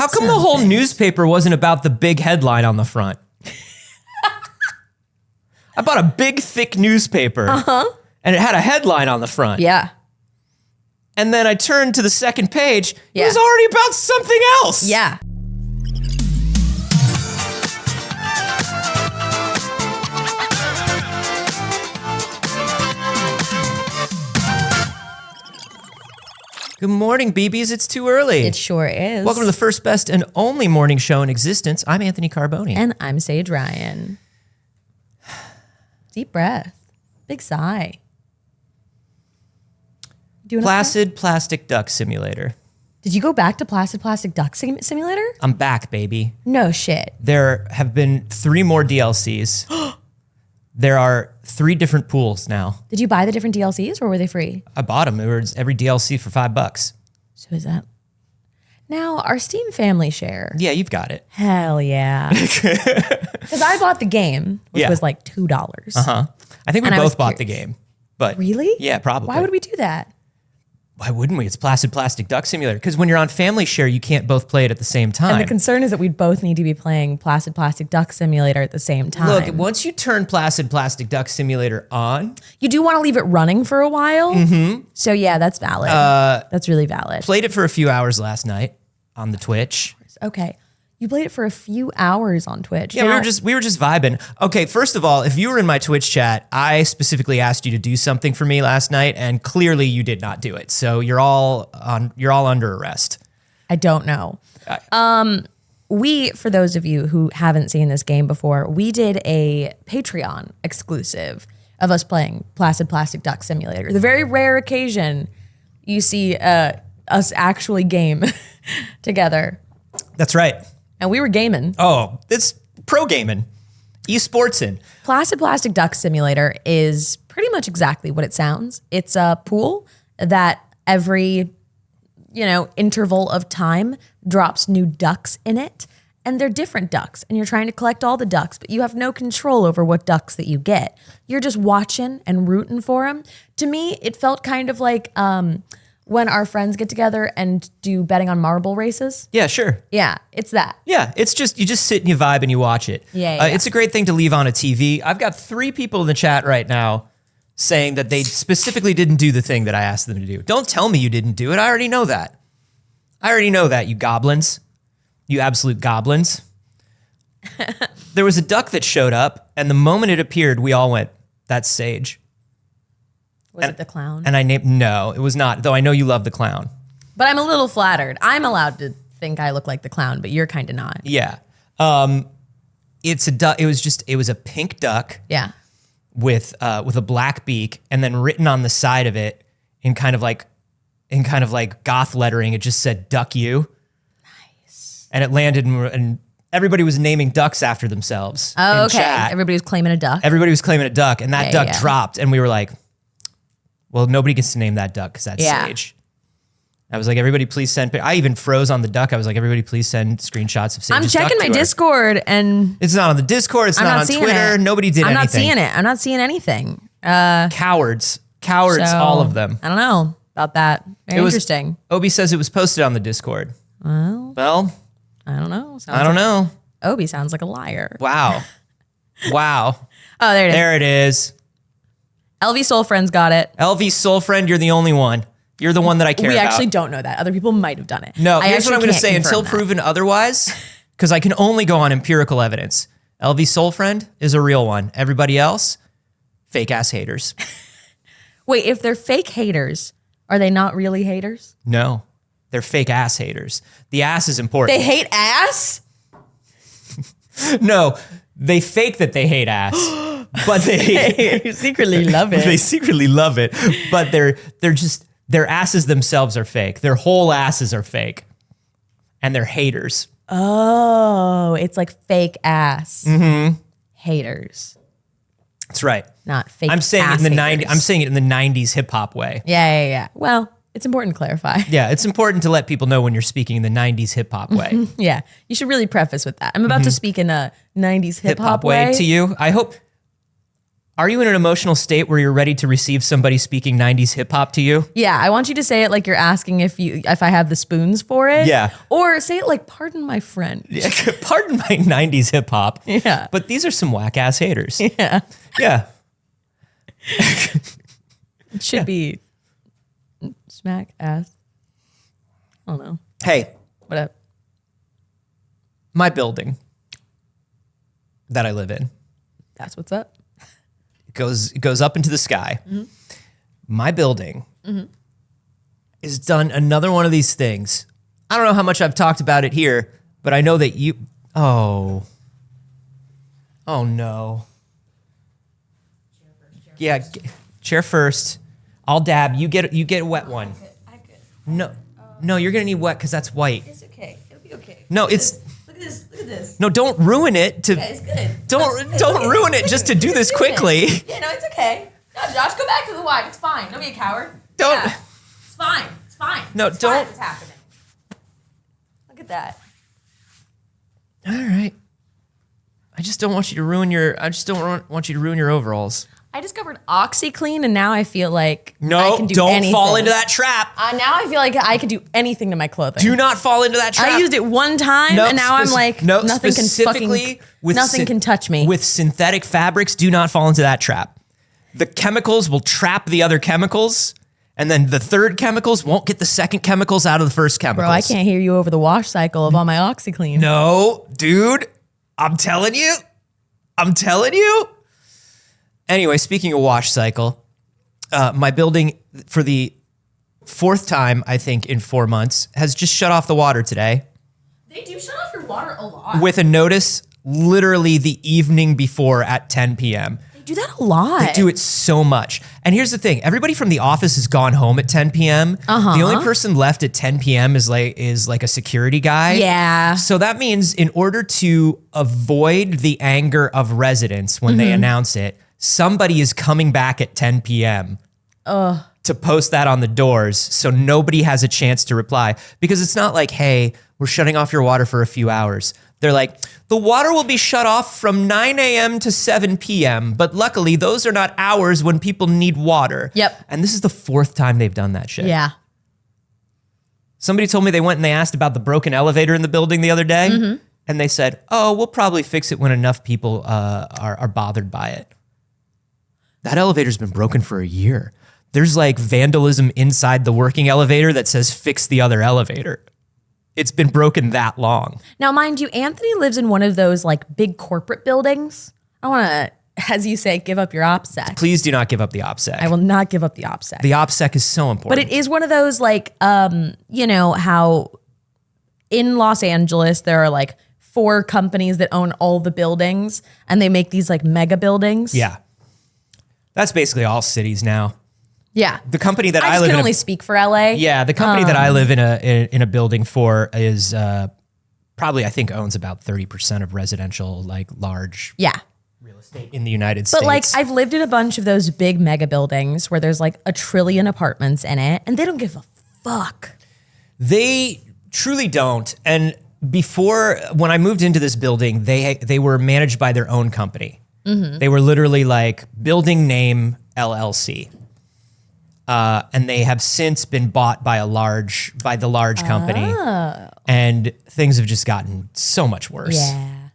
How come the whole newspaper wasn't about the big headline on the front? I bought a big, thick newspaper. And it had a headline on the front. Yeah. And then I turned to the second page. It was already about something else. Yeah. Good morning, BBs. It's too early. It sure is. Welcome to the first, best, and only morning show in existence. I'm Anthony Carboni. And I'm Saige Ryan. Deep breath. Big sigh. Doing Placid Plastic Duck Simulator. Did you go back to Placid Plastic Duck Simulator? I'm back, baby. No shit. There have been 3 more DLCs. There are 3 different pools now. Did you buy the different DLCs or were they free? I bought them. It was every DLC for $5. So is that... Now, our Steam family share. Yeah, you've got it. Hell yeah. Because I bought the game, which was like $2. I think we both bought the game. But Really? Yeah, probably. Why would we do that? Why wouldn't we? It's Placid Plastic Duck Simulator. Because when you're on family share, you can't both play it at the same time. And the concern is that we'd both need to be playing Placid Plastic Duck Simulator at the same time. Look, once you turn Placid Plastic Duck Simulator on, you do want to leave it running for a while. So yeah, that's valid. That's really valid. played it for a few hours last night on the Twitch. Okay. You played it for a few hours on Twitch. Yeah, Now, we were just vibing. Okay, first of all, if you were in my Twitch chat, I specifically asked you to do something for me last night, and clearly you did not do it. So you're all under arrest. I don't know. We, for those of you who haven't seen this game before, we did a Patreon exclusive of us playing Placid Plastic Duck Simulator. The very rare occasion you see us actually game together. That's right. And we were gaming. Oh, it's pro gaming, esportsing. Placid Plastic Duck Simulator is pretty much exactly what it sounds. It's a pool that every, interval of time drops new ducks in it. And they're different ducks. And you're trying to collect all the ducks, but you have no control over what ducks that you get. You're just watching and rooting for them. To me, it felt kind of like when our friends get together and do betting on marble races. Yeah, sure. Yeah, it's that. Yeah, it's just, you just sit and you vibe and you watch it. Yeah. It's a great thing to leave on a TV. I've got 3 people in the chat right now saying that they specifically didn't do the thing that I asked them to do. Don't tell me you didn't do it. I already know that. You goblins. You absolute goblins. There was a duck that showed up, and the moment it appeared, we all went, that's Saige. Was it the clown? And I named, no, it was not, though I know you love the clown. But I'm a little flattered. I'm allowed to think I look like the clown, but you're kind of not. Yeah. It's a duck. It was a pink duck. Yeah. With a black beak, and then written on the side of it in kind of like goth lettering, it just said "Duck You." Nice. And it landed, and everybody was naming ducks after themselves. Oh, okay. Chat. Everybody was claiming a duck. Everybody was claiming a duck, and that duck dropped, and we were like, "Well, nobody gets to name that duck because that's Saige." I was like, "Everybody, please send." I even froze on the duck. I was like, "Everybody, please send screenshots of Saige's duck." I'm checking my Discord, and it's not on the Discord. It's not on Twitter. Nobody did anything. I'm not seeing it. I'm not seing anything. Cowards, all of them. I don't know about that. Very interesting. Obi says it was posted on the Discord. Well, I don't know. I don't know. Obi sounds like a liar. Wow. Oh, there it is. There it is. LV Soul Friends got it. LV Soul Friend, you're the only one. You're the one that I care about. We actually don't know that. Other people might have done it. No, here's what I'm going to say. Until proven otherwise, because I can only go on empirical evidence. LV Soul Friend is a real one. Everybody else, fake ass haters. Wait, if they're fake haters, are they not really haters? No, they're fake ass haters. The ass is important. They hate ass? No, they fake that they hate ass, but they secretly love it. They secretly love it, but their asses themselves are fake. Their whole asses are fake, and they're haters. Oh, it's like fake ass haters. That's right. Not fake. I'm saying ass it in the haters. 90s. I'm saying it in the 90s hip hop way. Yeah. Well, it's important to clarify. Yeah, it's important to let people know when you're speaking in the 90s hip hop way. Yeah, you should really preface with that. I'm about to speak in a 90s hip hop way to you. I hope Are you in an emotional state where you're ready to receive somebody speaking 90s hip hop to you? Yeah, I want you to say it like you're asking if I have the spoons for it. Yeah. Or say it like, pardon my French. Yeah, pardon my 90s hip hop. Yeah. But these are some whack ass haters. Yeah. Yeah. It should be smack ass. I don't know. Hey, What up? my building that I live in That's what's up. goes up into the sky. My building has done another one of these things. I don't know how much I've talked about it here, but I know that you. Oh no. Yeah, chair first. I'll dab. You get a wet one. I could. No, you're gonna need wet because that's white. It's okay. It'll be okay. No, it's. Look at this. Look at this. No, don't ruin it to. Yeah, it's good. Don't ruin it just to do this quickly. Yeah, no, it's okay. No, Josh, go back to the white. It's fine. Don't be a coward. Don't- Yeah. It's fine. It's fine. No, It's fine. don't- It's happening. Look at that. All right. I just don't want you to ruin your. I just don't want you to ruin your overalls. I discovered OxyClean, and now I feel like I No, can do don't anything. fall into that trap. Now I feel like I can do anything to my clothing. Do not fall into that trap. I used it one time, No, and now I'm like, nothing can specifically fucking, nothing can touch me. With synthetic fabrics, do not fall into that trap. The chemicals will trap the other chemicals, and then the third chemicals won't get the second chemicals out of the first chemicals. Bro, I can't hear you over the wash cycle of all my OxyClean. No, dude, I'm telling you. Anyway, speaking of wash cycle, my building for the fourth time, I think, in 4 months, has just shut off the water today They do shut off your water a lot. with a notice literally the evening before at 10 p.m. They do that a lot. They do it so much. And here's the thing. Everybody from the office has gone home at 10 p.m. The only person left at 10 p.m. is like a security guy. Yeah. So that means in order to avoid the anger of residents when they announce it, somebody is coming back at 10 p.m. To post that on the doors so nobody has a chance to reply. Because it's not like, hey, we're shutting off your water for a few hours. They're like, the water will be shut off from 9 a.m. to 7 p.m. But luckily, those are not hours when people need water. Yep. And this is the fourth time they've done that shit. Yeah. Somebody told me they went and they asked about the broken elevator in the building the other day. And they said, oh, we'll probably fix it when enough people are bothered by it. That elevator's been broken for a year. There's like vandalism inside the working elevator that says fix the other elevator. It's been broken that long. Now, mind you, Anthony lives in one of those like big corporate buildings. I want to, as you say, give up your OPSEC. Please do not give up the OPSEC. I will not give up the OPSEC. The OPSEC is so important. But it is one of those like, you know, how in Los Angeles there are like 4 companies that own all the buildings and they make these like mega buildings. Yeah. That's basically all cities now. Yeah. The company that I just live can in. only speak for LA. Yeah, the company that I live in a building for is probably, I think, owns about 30% of residential, like large Yeah. real estate in the United States. But like I've lived in a bunch of those big mega buildings where there's like 1 trillion apartments in it and they don't give a fuck. They truly don't. And before, when I moved into this building, they were managed by their own company. They were literally like building name LLC. And they have since been bought by the large company. And things have just gotten so much worse. Yeah.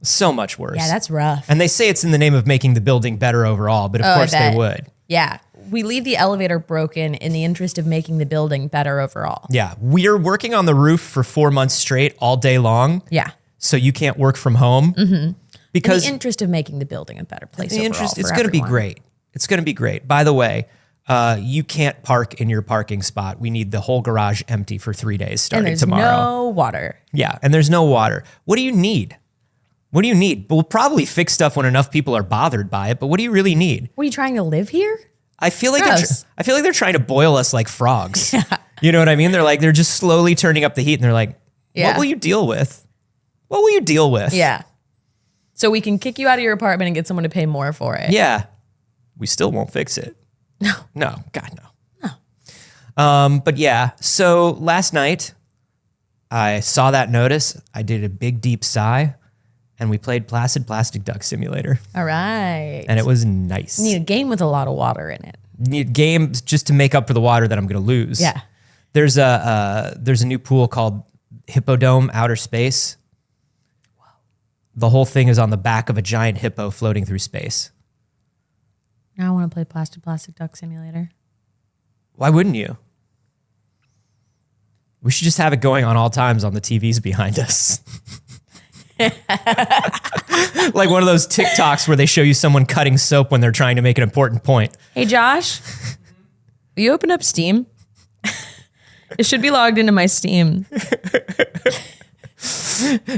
So much worse. Yeah, that's rough. And they say it's in the name of making the building better overall, but of course they bet. would. Yeah. We leave the elevator broken in the interest of making the building better overall. Yeah. We're working on the roof for 4 months straight all day long. Yeah. So you can't work from home. Because In the interest of making the building a better place overall it's for going to be everyone. great. It's going to be great. By the way, you can't park in your parking spot. We need the whole garage empty for 3 days And starting there's tomorrow. no water. Yeah, and there's no water. What do you need? What do you need? We'll probably fix stuff when enough people are bothered by it, but what do you really need? Were you trying to live here? I feel like Gross. they're trying to boil us like frogs. You know what I mean? They're just slowly turning up the heat and they're like, Yeah. what will you deal with? What will you deal with? Yeah. So we can kick you out of your apartment and get someone to pay more for it. Yeah. We still won't fix it. No. No, God, no. But yeah, so last night I saw that notice. I did a big, deep sigh. and we played Placid Plastic Duck Simulator, All right. and it was nice. Need a game with a lot of water in it. Need games just to make up for the water that I'm going to lose. Yeah. There's a new pool called Hippodome Outer Space. Wow. The whole thing is on the back of a giant hippo floating through space. Now I want to play Plastic Duck Simulator. Why wouldn't you? We should just have it going on all times on the TVs behind us. Like one of those TikToks where they show you someone cutting soap when they're trying to make an important point. Hey, Josh, will you open up Steam? It should be logged into my Steam.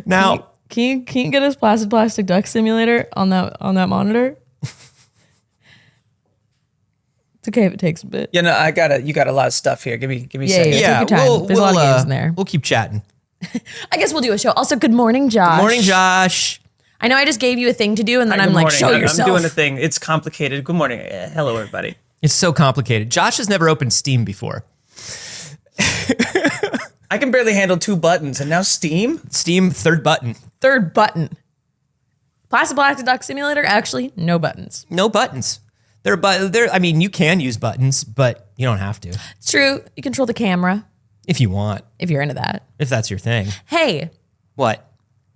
Now, can you get us Plastic Duck Simulator on that monitor? It's okay if it takes a bit. Yeah, no, you got a lot of stuff here. Give me a second. Yeah. Take your time. There's a lot of games in there. We'll keep chatting. I guess we'll do a show. Also, good morning, Josh. Morning, Josh. I know I just gave you a thing to do, and then Hi, I'm good like, morning. show yourself. I'm doing a thing. It's complicated. Good morning. Hello, everybody. It's so complicated. Josh has never opened Steam before. I can barely handle 2 buttons, and now Steam? Steam, third button. Third button. Plastic Duck Simulator, actually, no buttons. No buttons. I mean, you can use buttons, but you don't have to. It's true. You control the camera If you want. if you're into that. If that's your thing. Hey, What?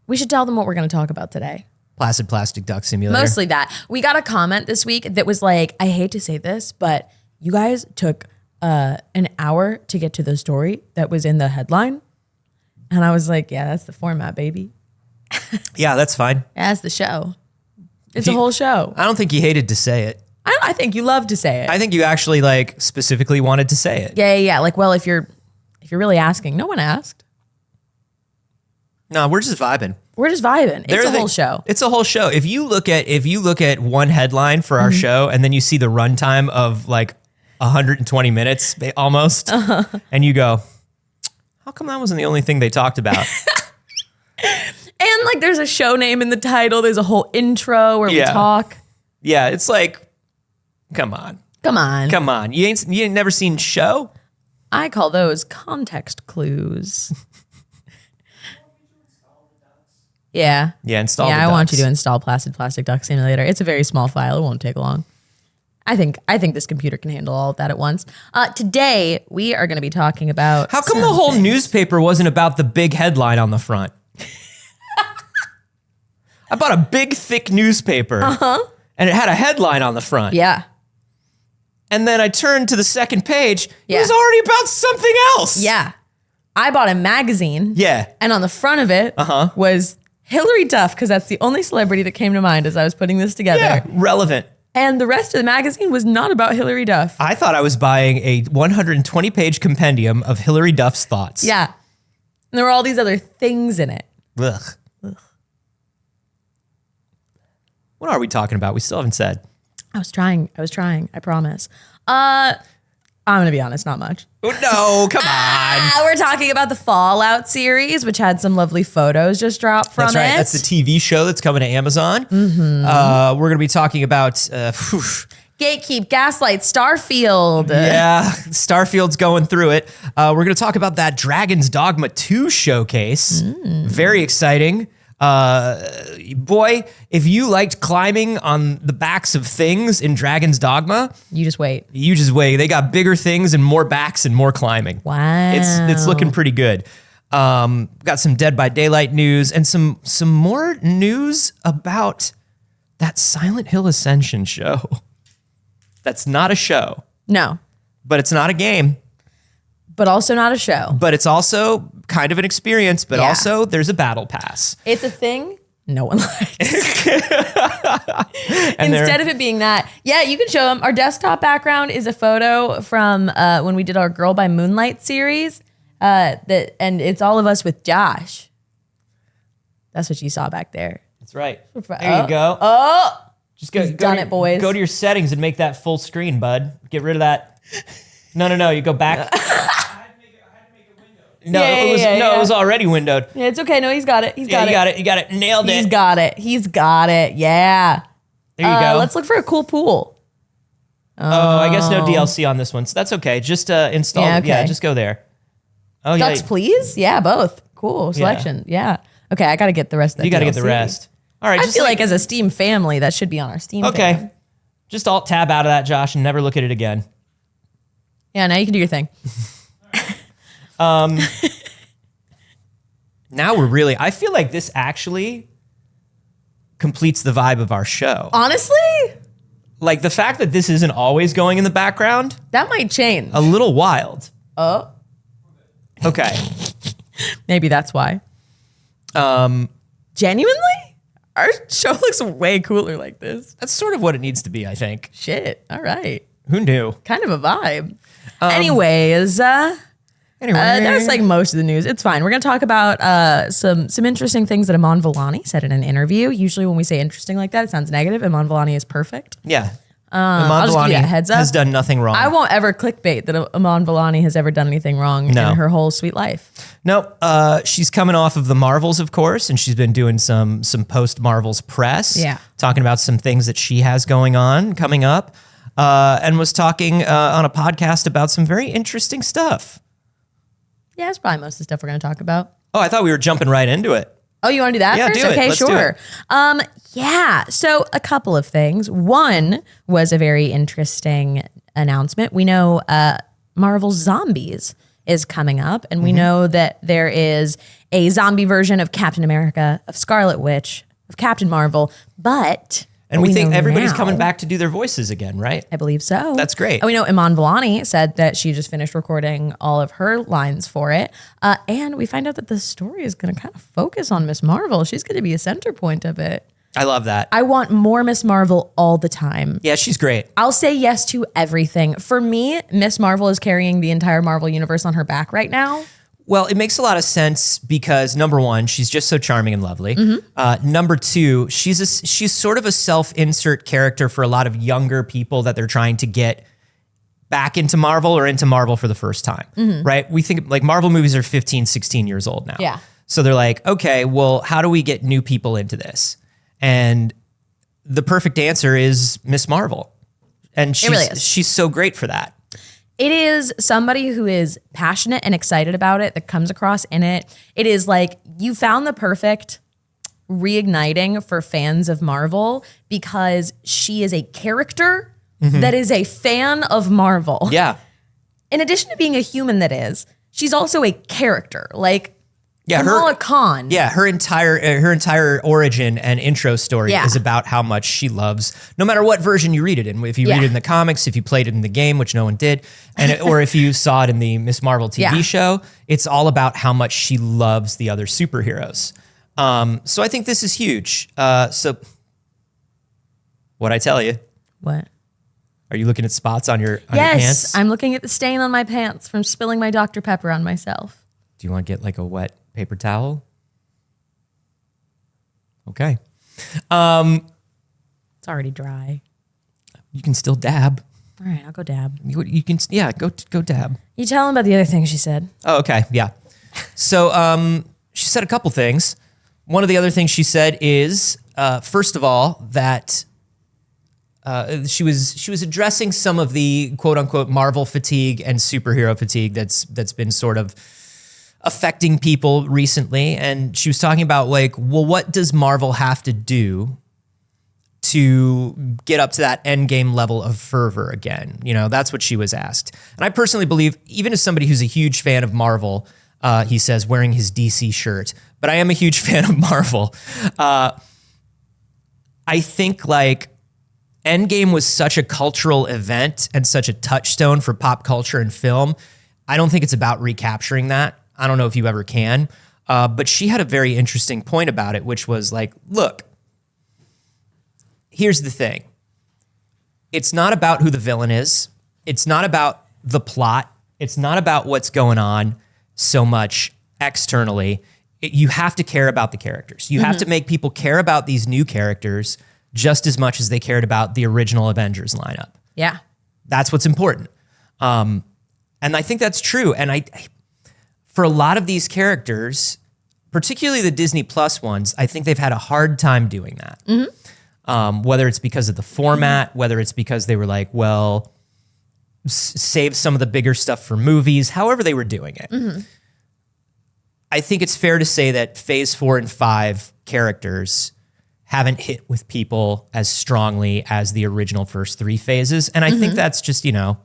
we should tell them what we're going to talk about today. Placid Plastic Duck Simulator. Mostly that. We got a comment this week that was like, I hate to say this, but you guys took an hour to get to the story that was in the headline. And I was like, yeah, that's the format, baby. Yeah, that's fine. That's the show. It's a whole show. I don't think you hated to say it. I think you love to say it. I think you actually like specifically wanted to say it. Yeah. Like, well, if you're really asking, no one asked. No, we're just vibing. We're just vibing. It's a whole show. It's a whole show. If you look at one headline for our show and then you see the runtime of like 120 minutes almost, and you go, how come that wasn't the only thing they talked about? And like, there's a show name in the title. There's a whole intro where we talk. Yeah, it's like, come on. You ain't never seen show? I call those context clues. Yeah. Yeah, install. Yeah, I want you to install Plastic Duck Simulator. It's a very small file. It won't take long. I think this computer can handle all of that at once. Today we are going to be talking about. How come the whole newspaper wasn't about the big headline on the front? I bought a big, thick newspaper, and it had a headline on the front. Yeah. And then I turned to the second page. Yeah. It was already about something else. Yeah. I bought a magazine. Yeah. And on the front of it was Hillary Duff, because that's the only celebrity that came to mind as I was putting this together. Yeah, relevant. And the rest of the magazine was not about Hillary Duff. I thought I was buying a 120-page compendium of Hillary Duff's thoughts. Yeah. And there were all these other things in it. Ugh. What are we talking about? We still haven't said. I was trying. I promise. I'm going to be honest, not much. Oh, no, come on. We're talking about the Fallout series, which had some lovely photos just dropped from That's right. it. That's the TV show that's coming to Amazon. We're going to be talking about... Gatekeep, Gaslight, Starfield. Yeah, Starfield's going through it. We're going to talk about that Dragon's Dogma 2 showcase. Very exciting. Boy, if you liked climbing on the backs of things in Dragon's Dogma, You just wait. They got bigger things and more backs and more climbing. Wow. It's looking pretty good. Got some Dead by Daylight news and some more news about that Silent Hill Ascension show. That's not a show, No, but it's not a game. but also not a show. But it's also kind of an experience, but Yeah. also there's a battle pass. It's a thing no one likes. And Instead of it being that, yeah, you can show them. Our desktop background is a photo from when we did our Girl by Moonlight series. And it's all of us with Josh. That's what you saw back there. That's right. There you go. Oh, Just go, he's done to, it, boys. Go to your settings and make that full screen, bud. Get rid of that. No. You go back. No, it was already windowed. Yeah, it's okay. No, he's got it. He's got it. You got it. Nailed He's it. got it. He's got it. Yeah. There you go. Let's look for a cool pool. I guess no DLC on this one, so that's okay. Just install. Yeah, okay. Just go there. Oh Ducks, yeah. please. Yeah, both. Cool selection. Yeah. Okay, I got to get the rest of that. You got to get the DLC. rest. All right. I feel like as a Steam family, that should be on our Steam. Okay. Fam. Just alt tab out of that, Josh, and never look at it again. Yeah, now you can do your thing. Now I feel like this actually completes the vibe of our show. Honestly, Like the fact that this isn't always going in the background, that might change. a little wild. Oh, Okay. maybe that's why. Genuinely, our show looks way cooler like this. That's sort of what it needs to be, I think. Shit. All right. Who knew? Kind of a vibe. Anyways, that's like most of the news. It's fine. We're going to talk about some interesting things that Iman Vellani said in an interview. Usually when we say interesting like that, it sounds negative. Iman Vellani is perfect. Yeah. I'll just give you a heads up. has done nothing wrong. I won't ever clickbait that Iman Vellani has ever done anything wrong No. in her whole sweet life. No, she's coming off of the Marvels, of course, and she's been doing some post-Marvels press. Yeah. Talking about some things that she has coming up, and was talking on a podcast about some very interesting stuff. Yeah, that's probably most of the stuff we're going to talk about. Oh, I thought we were jumping right into it. Oh, you want to do that Yeah, first? do it. Okay, Let's do sure. it. Yeah. So a couple of things. One was a very interesting announcement. We know Marvel Zombies is coming up, and we know that there is a zombie version of Captain America, of Scarlet Witch, of Captain Marvel, but And we think know everybody's now- coming back to do their voices again, right? I believe so. That's great. And we know Iman Vellani said that she just finished recording all of her lines for it. And we find out that the story is going to kind of focus on Miss Marvel. She's going to be a center point of it. I love that. I want more Miss Marvel all the time. Yeah, she's great. I'll say yes to everything. For me, Miss Marvel is carrying the entire Marvel universe on her back right now. Well, it makes a lot of sense because number one, she's just so charming and lovely. Number two, she's sort of a self-insert character for a lot of younger people that they're trying to get back into Marvel or into Marvel for the first time, right? We think like Marvel movies are 15, 16 years old now. Yeah. So they're like, okay, well, how do we get new people into this? And the perfect answer is Miss Marvel. And really is. she's so great for that. It is somebody who is passionate and excited about it that comes across in it. It is like you found the perfect reigniting for fans of Marvel because she is a character that is a fan of Marvel. Yeah. In addition to being a human that is, she's also a character. Like Yeah, Kamala Khan. Yeah, her entire origin and intro story Yeah. is about how much she loves, no matter what version you read it in. If you Yeah. read it in the comics, if you played it in the game, which no one did, or if you saw it in the Miss Marvel TV Yeah. show, it's all about how much she loves the other superheroes. So I think this is huge. So what'd I tell you? What? Are you looking at spots on your Yes, pants? I'm looking at the stain on my pants from spilling my Dr. Pepper on myself. Do you want to get like a wet paper towel? Okay. It's already dry. You can still dab. All right, I'll go dab. You can, yeah, go dab. You tell him about the other things she said. Oh, okay. Yeah. So she said a couple things. One of the other things she said is, first of all, that she was addressing some of the quote unquote Marvel fatigue and superhero fatigue that's been sort of affecting people recently. And she was talking about like, well, what does Marvel have to do to get up to that end game level of fervor again? You know, that's what she was asked. And I personally believe, even as somebody who's a huge fan of Marvel, he says, wearing his DC shirt, but I am a huge fan of Marvel. I think like Endgame was such a cultural event and such a touchstone for pop culture and film. I don't think it's about recapturing that. I don't know if you ever can. But she had a very interesting point about it, which was like, look, here's the thing. It's not about who the villain is. It's not about the plot. It's not about what's going on so much externally. You have to care about the characters. You have to make people care about these new characters just as much as they cared about the original Avengers lineup. Yeah. That's what's important. And I think that's true. And for a lot of these characters, particularly the Disney Plus ones, I think they've had a hard time doing that. Whether it's because of the format, whether it's because they were like, well, save some of the bigger stuff for movies, however they were doing it. I think it's fair to say that Phase 4 and 5 characters haven't hit with people as strongly as the original first 3 phases. And I think that's just, a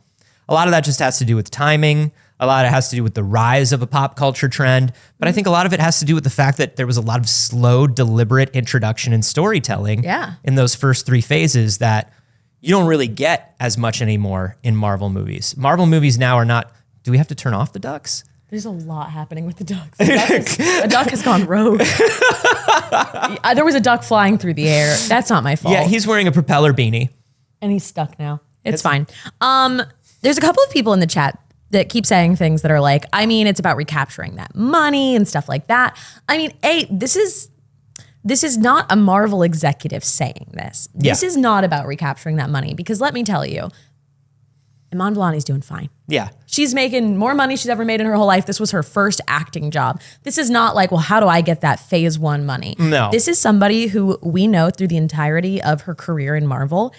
lot of that just has to do with timing. A lot of it has to do with the rise of a pop culture trend. But I think a lot of it has to do with the fact that there was a lot of slow, deliberate introduction and storytelling in those first 3 phases that you don't really get as much anymore in Marvel movies. Marvel movies now are not, do we have to turn off the ducks? There's a lot happening with the ducks. A duck has gone rogue. There was a duck flying through the air. That's not my fault. Yeah, he's wearing a propeller beanie. And he's stuck now. It's fine. There's a couple of people in the chat that keep saying things that are like, I mean, it's about recapturing that money and stuff like that. I mean, this is not a Marvel executive saying this. This is not about recapturing that money, because let me tell you, Iman Vellani's doing fine. Yeah. She's making more money she's ever made in her whole life. This was her first acting job. This is not like, well, how do I get that phase 1 money? No. This is somebody who we know through the entirety of her career in Marvel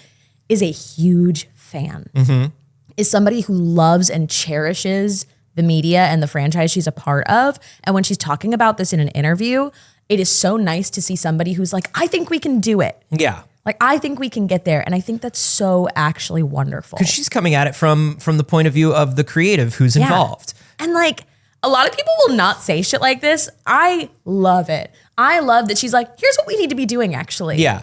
is a huge fan. Is somebody who loves and cherishes the media and the franchise she's a part of. And when she's talking about this in an interview, it is so nice to see somebody who's like, I think we can do it. Yeah. Like, I think we can get there. And I think that's so actually wonderful. Because she's coming at it from the point of view of the creative who's involved. And like, a lot of people will not say shit like this. I love it. I love that she's like, here's what we need to be doing, actually. Yeah.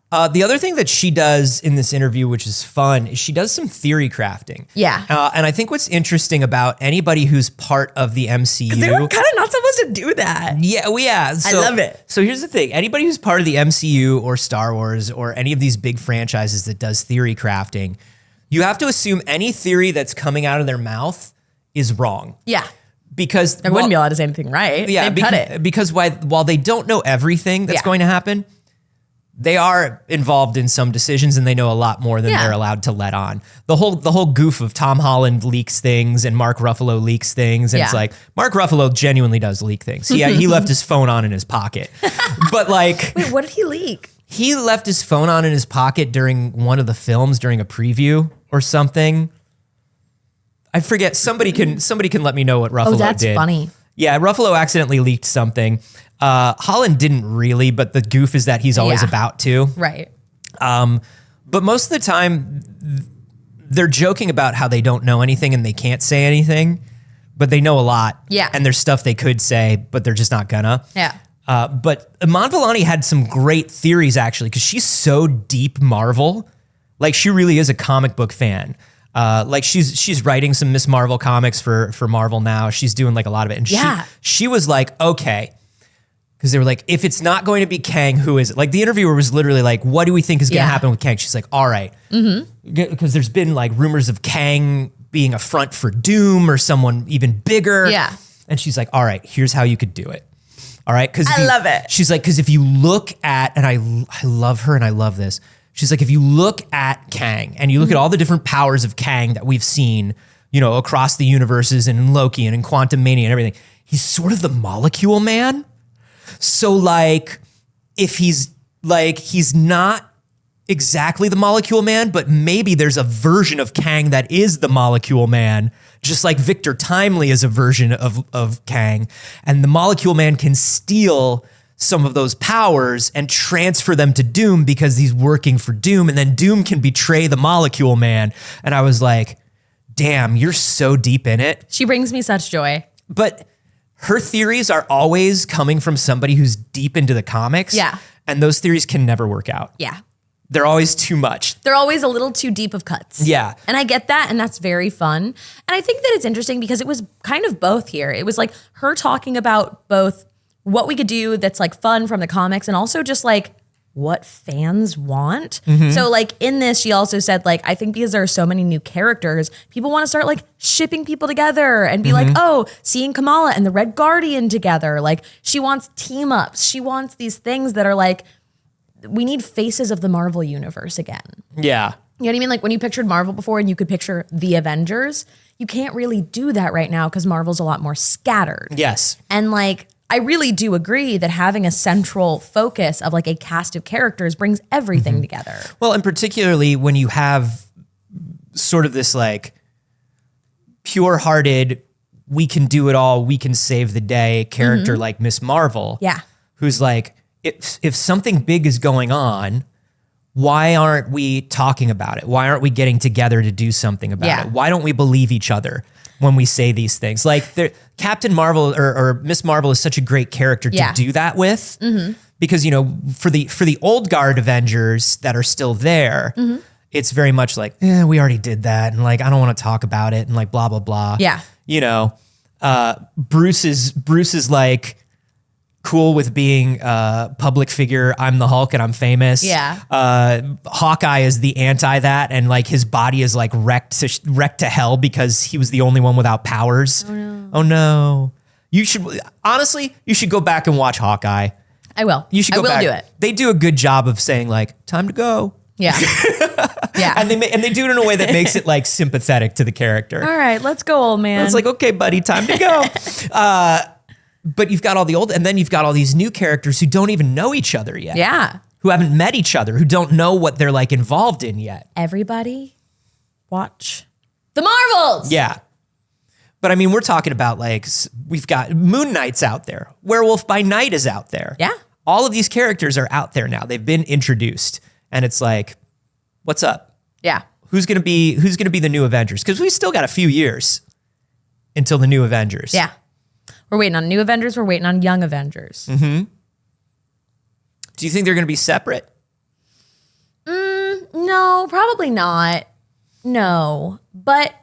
The other thing that she does in this interview, which is fun, is she does some theory crafting. Yeah. And I think what's interesting about anybody who's part of the MCU. They were kind of not supposed to do that. Yeah. So, I love it. So here's the thing. Anybody who's part of the MCU or Star Wars or any of these big franchises that does theory crafting, you have to assume any theory that's coming out of their mouth is wrong. Yeah. Because I wouldn't be allowed to say anything right. Yeah, They'd cut it. because while they don't know everything that's going to happen, they are involved in some decisions and they know a lot more than they're allowed to let on. The whole goof of Tom Holland leaks things and Mark Ruffalo leaks things. And it's like, Mark Ruffalo genuinely does leak things. He left his phone on in his pocket. But like... Wait, what did he leak? He left his phone on in his pocket during one of the films, during a preview or something. I forget. Somebody can let me know what Ruffalo did. Oh, that's funny. Yeah, Ruffalo accidentally leaked something. Holland didn't really, but the goof is that he's always about to. Right. But most of the time, they're joking about how they don't know anything and they can't say anything, but they know a lot. Yeah. And there's stuff they could say, but they're just not gonna. Yeah. But Iman Vellani had some great theories, actually, because she's so deep Marvel. Like, she really is a comic book fan. Like she's writing some Miss Marvel comics for Marvel now. She's doing like a lot of it. And she was like, okay. Because they were like, if it's not going to be Kang, who is it? Like the interviewer was literally like, what do we think is going to happen with Kang? She's like, all right. Because there's been like rumors of Kang being a front for Doom or someone even bigger. Yeah. And she's like, all right, here's how you could do it. All right. Because I love it. She's like, because if you look at, and I love her and I love this. She's like, if you look at Kang and you look at all the different powers of Kang that we've seen, across the universes and in Loki and in Quantum Mania and everything, he's sort of the molecule man. So like, if he's not exactly the molecule man, but maybe there's a version of Kang that is the molecule man, just like Victor Timely is a version of Kang, and the molecule man can steal some of those powers and transfer them to Doom because he's working for Doom, and then Doom can betray the molecule man. And I was like, damn, you're so deep in it. She brings me such joy. But her theories are always coming from somebody who's deep into the comics. Yeah. And those theories can never work out. Yeah. They're always too much. They're always a little too deep of cuts. Yeah. And I get that, and that's very fun. And I think that it's interesting because it was kind of both here. It was like her talking about both what we could do that's like fun from the comics and also just like what fans want. So like in this, she also said like, I think because there are so many new characters, people want to start like shipping people together and be like, oh, seeing Kamala and the Red Guardian together. Like she wants team ups. She wants these things that are like, we need faces of the Marvel universe again. Yeah. You know what I mean? Like when you pictured Marvel before and you could picture the Avengers, you can't really do that right now because Marvel's a lot more scattered. Yes. And like, I really do agree that having a central focus of like a cast of characters brings everything together. Well, and particularly when you have sort of this like pure-hearted, we can do it all, we can save the day character like Miss Marvel. Yeah. Who's like, if something big is going on, why aren't we talking about it? Why aren't we getting together to do something about it? Why don't we believe each other when we say these things? Like Captain Marvel or Miss Marvel is such a great character to do that with, because for the old guard Avengers that are still there, it's very much like, we already did that, and like I don't want to talk about it, and like blah blah blah. Yeah, Bruce is like cool with being a public figure. I'm the Hulk and I'm famous. Yeah. Hawkeye is the anti that, and like his body is like wrecked to hell because he was the only one without powers. Oh no. You should go back and watch Hawkeye. I will. You should go back. I will do it. They do a good job of saying like, time to go. Yeah. Yeah. And they do it in a way that makes it like sympathetic to the character. All right, let's go, old man. It's like, okay, buddy, time to go. But you've got all the old, and then you've got all these new characters who don't even know each other yet. Yeah. Who haven't met each other, who don't know what they're like involved in yet. Everybody watch the Marvels. Yeah. But I mean, we're talking about like, we've got Moon Knight's out there. Werewolf by Night is out there. Yeah. All of these characters are out there now. They've been introduced, and it's like, what's up? Yeah. Who's gonna be the new Avengers? Because we still got a few years until the new Avengers. Yeah. We're waiting on new Avengers. We're waiting on young Avengers. Mm-hmm. Do you think they're going to be separate? No, probably not. No. But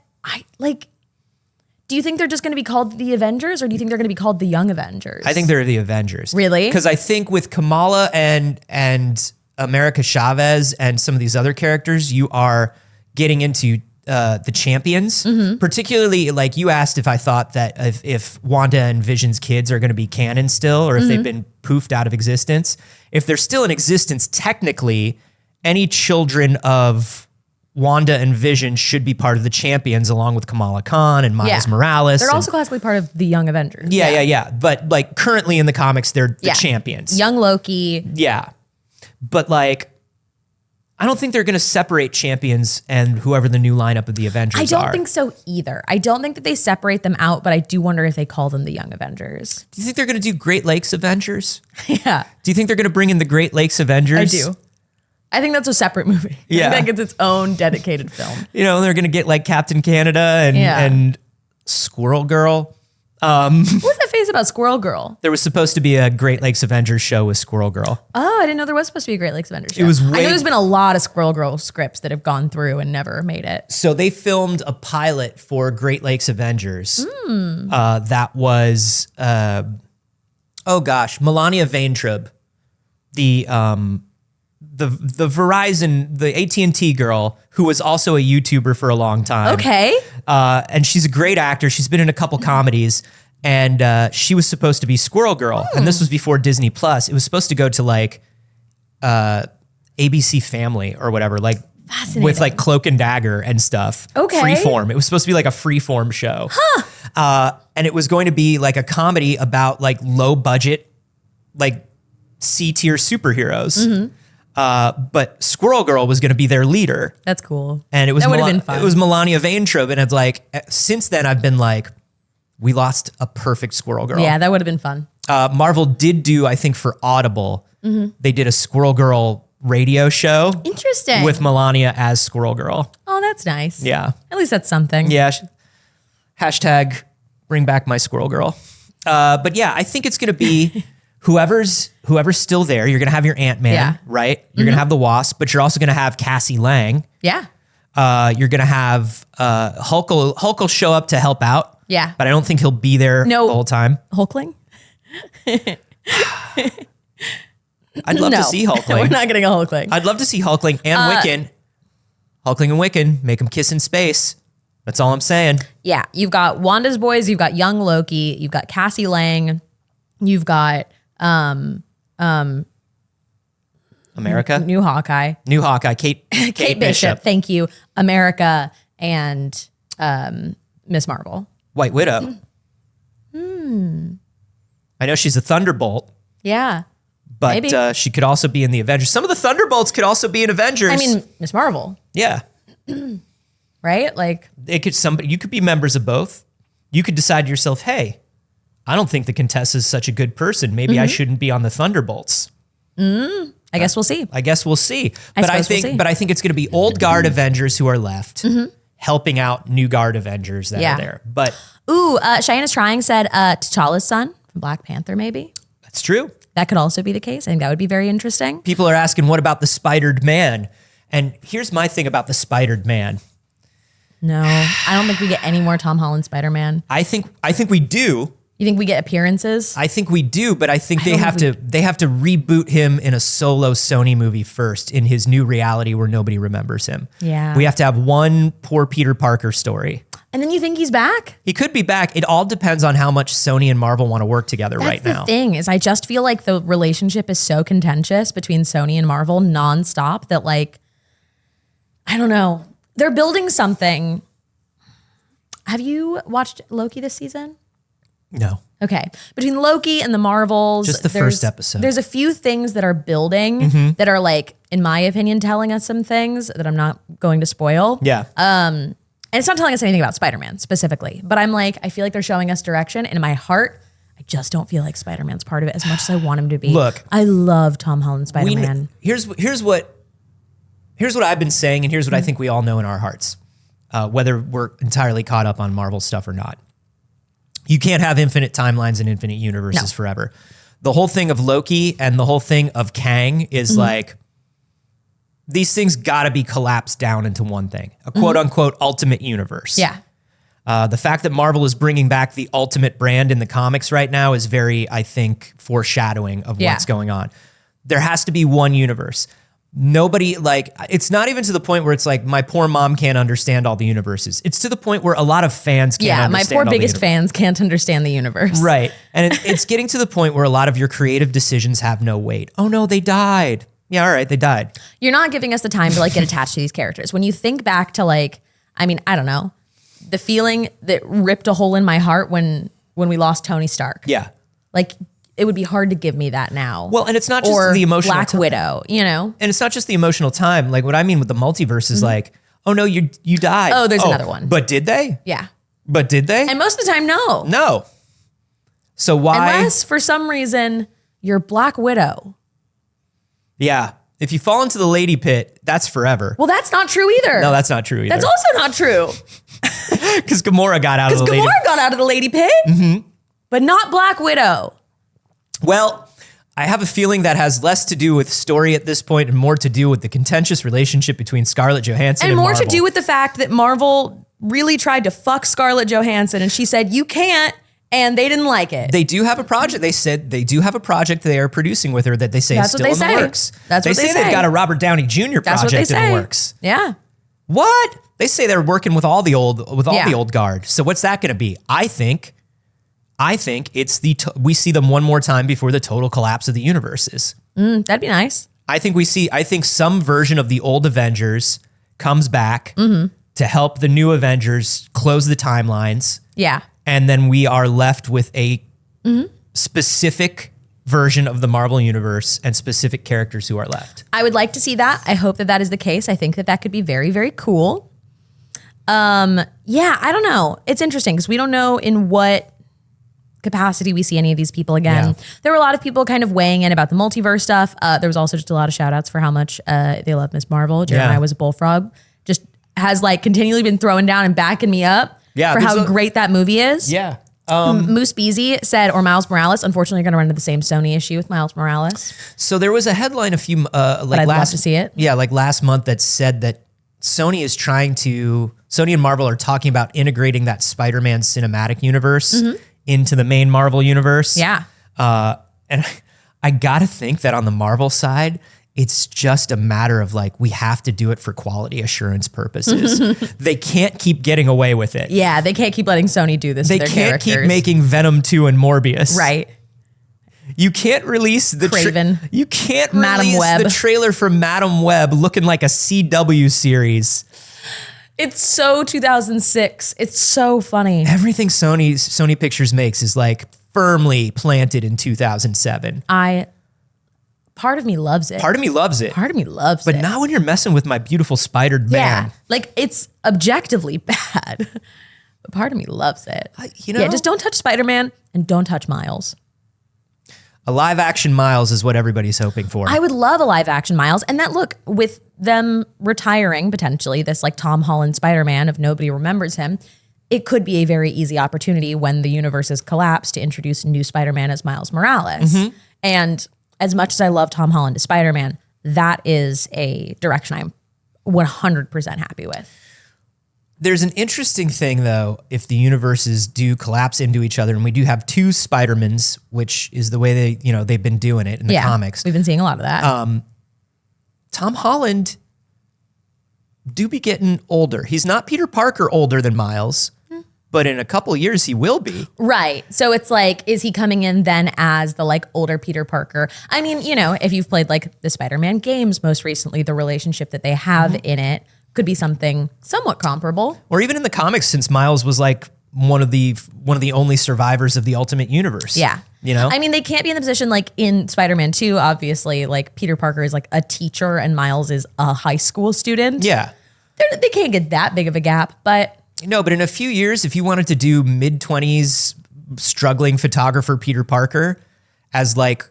do you think they're just going to be called the Avengers, or do you think they're going to be called the Young Avengers? I think they're the Avengers. Really? Because I think with Kamala and America Chavez and some of these other characters, you are getting into the champions, particularly like you asked if I thought that if Wanda and Vision's kids are going to be canon still, or if they've been poofed out of existence. If they're still in existence, technically, any children of Wanda and Vision should be part of the champions, along with Kamala Khan and Miles Morales. They're also classically part of the Young Avengers. Yeah. But like currently in the comics, they're the champions. Young Loki. Yeah. But like, I don't think they're going to separate champions and whoever the new lineup of the Avengers are. I don't think so either. I don't think that they separate them out, but I do wonder if they call them the Young Avengers. Do you think they're going to do Great Lakes Avengers? Yeah. Do you think they're going to bring in the Great Lakes Avengers? I do. I think that's a separate movie. Yeah. I think it's its own dedicated film. They're going to get like Captain Canada and Squirrel Girl. What's that face about Squirrel Girl? There was supposed to be a Great Lakes Avengers show with Squirrel Girl. Oh, I didn't know there was supposed to be a Great Lakes Avengers show. It was I know there's been a lot of Squirrel Girl scripts that have gone through and never made it. So they filmed a pilot for Great Lakes Avengers. That was, Melania Vaintrub, the Verizon, the AT&T girl, who was also a YouTuber for a long time. Okay. And she's a great actor. She's been in a couple comedies, and she was supposed to be Squirrel Girl. And this was before Disney Plus. It was supposed to go to like ABC Family or whatever, like with like Cloak and Dagger and stuff. Okay. Freeform. It was supposed to be like a freeform show. And it was going to be like a comedy about like low budget, like C-tier superheroes. But Squirrel Girl was going to be their leader. That's cool. And it was that would have been fun. It was Melania Vaintrub, and it's like since then I've been like, we lost a perfect Squirrel Girl. Yeah, that would have been fun. Marvel did do, I think, for Audible, they did a Squirrel Girl radio show. Interesting. With Melania as Squirrel Girl. Oh, that's nice. Yeah. At least that's something. Yeah. Hashtag bring back my Squirrel Girl. But yeah, I think it's going to be whoever's still there. You're going to have your Ant-Man, right? You're going to have the Wasp, but you're also going to have Cassie Lang. Yeah. You're going to have Hulk will show up to help out. Yeah. But I don't think he'll be there the whole time. Hulkling? I'd love to see Hulkling. We're not getting a Hulkling. I'd love to see Hulkling and Wiccan. Hulkling and Wiccan, make them kiss in space. That's all I'm saying. Yeah. You've got Wanda's boys. You've got young Loki. You've got Cassie Lang. You've got America. New Hawkeye. Kate Bishop. Thank you. America and Miss Marvel. White Widow. I know she's a Thunderbolt. Yeah. But she could also be in the Avengers. Some of the Thunderbolts could also be in Avengers. I mean, Miss Marvel. Yeah. Right? Like you could be members of both. You could decide to yourself, hey, I don't think the Contessa's such a good person. Maybe I shouldn't be on the Thunderbolts. I guess we'll see. I guess we'll see. I suppose we'll see. But I think it's going to be old guard Avengers who are left, helping out new guard Avengers that are there. But Ooh, Cheyenne is trying said T'Challa's son from Black Panther, maybe. that's true. That could also be the case. I think that would be very interesting. People are asking, what about the Spidered Man? And here's my thing about the Spidered Man. No, I don't think we get any more Tom Holland Spider-Man. I think we do. You think we get appearances? I think we do, but I think they don't have to reboot him in a solo Sony movie first in his new reality where nobody remembers him. Yeah. We have to have one poor Peter Parker story. And then you think he's back? He could be back. It all depends on how much Sony and Marvel want to work together right That's now. the thing is I just feel like the relationship is so contentious between Sony and Marvel nonstop that like, I don't know. They're building something. Have you watched Loki this season? No. Okay. Between Loki and the Marvels. Just the first episode. There's a few things that are building that are like, in my opinion, telling us some things that I'm not going to spoil. Yeah. And it's not telling us anything about Spider-Man specifically, but I'm like, I feel like they're showing us direction. And in my heart, I just don't feel like Spider-Man's part of it as much as I want him to be. Look. I love Tom Holland Spider-Man. Here's what I've been saying, and here's what I think we all know in our hearts, whether we're entirely caught up on Marvel stuff or not. You can't have infinite timelines and infinite universes forever. The whole thing of Loki and the whole thing of Kang is like, these things gotta be collapsed down into one thing, a quote unquote ultimate universe. Yeah. The fact that Marvel is bringing back the ultimate brand in the comics right now is very, I think, foreshadowing of what's going on. There has to be one universe. Nobody, like, it's not even to the point where it's like, my poor mom can't understand all the universes. It's to the point where a lot of fans can't understand my poor all the biggest fans can't understand the universe. Right. And it's getting to the point where a lot of your creative decisions have no weight. Oh no, they died. Yeah, all right, they died. You're not giving us the time to like get attached to these characters. When you think back to like, I mean, I don't know, the feeling that ripped a hole in my heart when we lost Tony Stark. Yeah. Like, it would be hard to give me that now. Well, and it's not just or the emotional Black time. Widow, you know? And it's not just the emotional time. Like what I mean with the multiverse is like, oh no, you died. Oh, there's another one. But did they? Yeah. But did they? And most of the time, no. No. So why? Unless for some reason you're Black Widow. Yeah. If you fall into the lady pit, that's forever. Well, that's not true either. No, that's not true either. That's also not true. Because Gamora got out of the Because lady Gamora got out of the lady pit, but not Black Widow. Well, I have a feeling that has less to do with story at this point and more to do with the contentious relationship between Scarlett Johansson and And more Marvel. to do with the fact that Marvel really tried to fuck Scarlett Johansson and she said, you can't, and they didn't like it. They do have a project. They said they do have a project they are producing with her that they say That's is what still they in the say. works. That's what they say say. they've got a Robert Downey Jr. That's what they project in say. the works. Yeah. What? They say they're working with all the old Yeah. the old guard. So what's that going to be? I think it's we see them one more time before the total collapse of the universes. That'd be nice. I think some version of the old Avengers comes back to help the new Avengers close the timelines. Yeah. And then we are left with a specific version of the Marvel universe and specific characters who are left. I would like to see that. I hope that that is the case. I think that that could be very, very cool. Yeah, I don't know. It's interesting because we don't know in what capacity we see any of these people again. Yeah. There were a lot of people kind of weighing in about the multiverse stuff. There was also just a lot of shout outs for how much they love Miss Marvel. Jeremiah was a bullfrog. Just has like continually been throwing down and backing me up for how great that movie is. Yeah. Moose Beasy said, or Miles Morales. Unfortunately, you're going to run into the same Sony issue with Miles Morales. So there was a headline a few I'd love to see it. Yeah, like last month that said that Sony and Marvel are talking about integrating that Spider-Man cinematic universe into the main Marvel universe. Yeah. And I gotta think that on the Marvel side, it's just a matter of like, we have to do it for quality assurance purposes. They can't keep getting away with it. Yeah, they can't keep letting Sony do this to They their can't characters. keep making Venom 2 and Morbius. Right. You can't release the Craven. you can't Madam release Web. the trailer for Madam Web looking like a CW series. It's so 2006. It's so funny. Everything Sony Pictures makes is like firmly planted in 2007. Part of me loves it. Part of me loves it. Part of me loves But it. not when you're messing with my beautiful spidered man. Yeah. Like it's objectively bad. But part of me loves it. You know? Yeah, just don't touch Spider-Man and don't touch Miles. A live action Miles is what everybody's hoping for. I would love a live action Miles. And that look, with them retiring potentially, this like Tom Holland Spider-Man, if nobody remembers him, it could be a very easy opportunity when the universes collapse to introduce a new Spider-Man as Miles Morales. And as much as I love Tom Holland as Spider-Man, that is a direction I'm 100% happy with. There's an interesting thing, though, if the universes do collapse into each other, and we do have two Spider-Mans, which is the way they've been doing it in the comics. We've been seeing a lot of that. Tom Holland do be getting older. He's not Peter Parker older than Miles, but in a couple of years he will be. Right. So it's like, is he coming in then as the like older Peter Parker? I mean, if you've played like the Spider-Man games most recently, the relationship that they have in it could be something somewhat comparable. Or even in the comics, since Miles was like one of the only survivors of the Ultimate Universe. Yeah. I mean, they can't be in the position like in Spider-Man 2, obviously, like Peter Parker is like a teacher and Miles is a high school student. Yeah. They can't get that big of a gap, but... No, but in a few years, if you wanted to do mid-20s struggling photographer Peter Parker as like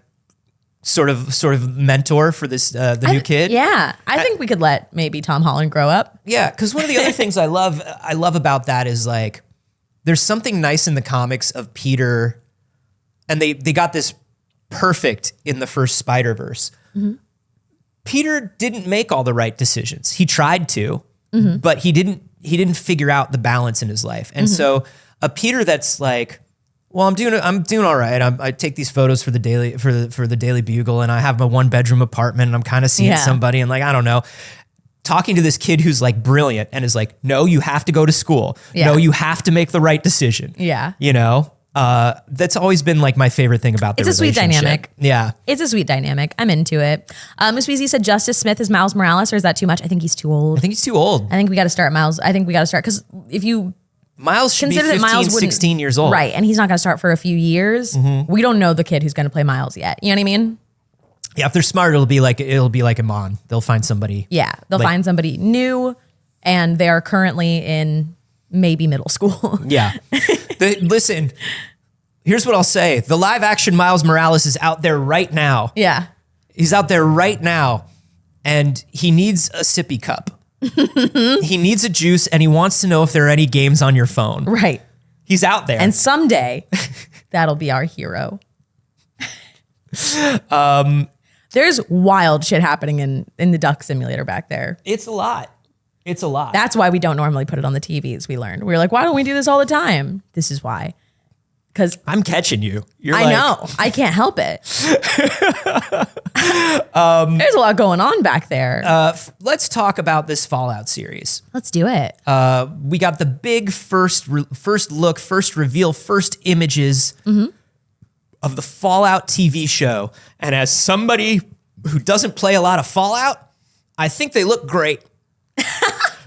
sort of mentor for this the new kid. Yeah, I think we could let maybe Tom Holland grow up. Yeah, because one of the other things I love about that is like there's something nice in the comics of Peter, and they got this perfect in the first Spider-Verse. Peter didn't make all the right decisions. He tried to, but he didn't figure out the balance in his life. And so a Peter that's like, well, I'm doing all right. I take these photos for the Daily Bugle, and I have my 1-bedroom apartment, and I'm kind of seeing somebody, and like, I don't know, talking to this kid who's like brilliant and is like, no, you have to go to school. Yeah. No, you have to make the right decision. Yeah. That's always been like my favorite thing about the relationship. It's a sweet dynamic. Yeah. It's a sweet dynamic. I'm into it. Miss Weezy said Justice Smith is Miles Morales, or is that too much? I think he's too old. I think he's too old. I think we got to start Miles. Because if you Miles should be consider 15, that Miles 16 years old. Right, and he's not going to start for a few years. We don't know the kid who's going to play Miles yet. You know what I mean? Yeah, if they're smart, it'll be like Iman. They'll find somebody. Yeah, they'll find somebody new, and they are currently in maybe middle school. Yeah. Listen, here's what I'll say. The live action Miles Morales is out there right now. Yeah. He's out there right now, and he needs a sippy cup. He needs a juice, and he wants to know if there are any games on your phone. Right. He's out there. And someday, that'll be our hero. There's wild shit happening in the duck simulator back there. It's a lot. It's a lot. That's why we don't normally put it on the TVs, we learned. We were like, why don't we do this all the time? This is why. Because I'm catching you. I know. I can't help it. There's a lot going on back there. Let's talk about this Fallout series. Let's do it. We got the big first look, first reveal, first images of the Fallout TV show. And as somebody who doesn't play a lot of Fallout, I think they look great.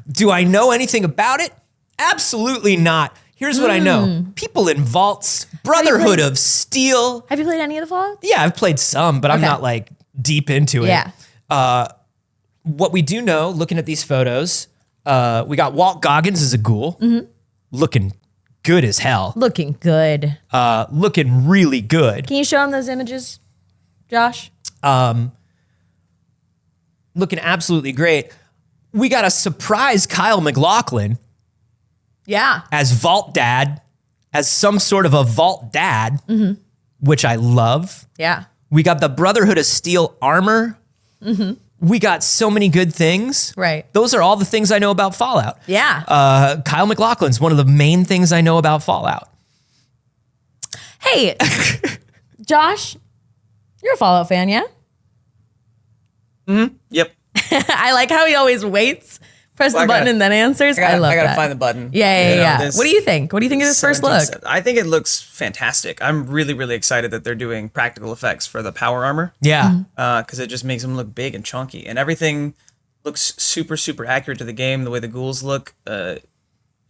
Do I know anything about it? Absolutely not. Here's what I know. People in vaults, Brotherhood of Steel. Have you played any of the Fallout? Yeah, I've played some, but I'm not like deep into it. Yeah. What we do know, looking at these photos, we got Walt Goggins as a ghoul, looking good as hell. Looking good. Looking really good. Can you show them those images, Josh? Looking absolutely great. We got a surprise Kyle MacLachlan. Yeah. As Vault Dad, as some sort of a Vault Dad, which I love. Yeah. We got the Brotherhood of Steel armor. We got so many good things. Right. Those are all the things I know about Fallout. Yeah. Kyle MacLachlan's one of the main things I know about Fallout. Hey, Josh, you're a Fallout fan, yeah? Yep. I like how he always waits, press the button, and then answers. I love that. I gotta find the button. Yeah. What do you think? What do you think of this first look? I think it looks fantastic. I'm really, really excited that they're doing practical effects for the power armor. Yeah. Because it just makes them look big and chunky, and everything looks super, super accurate to the game. The way the ghouls look,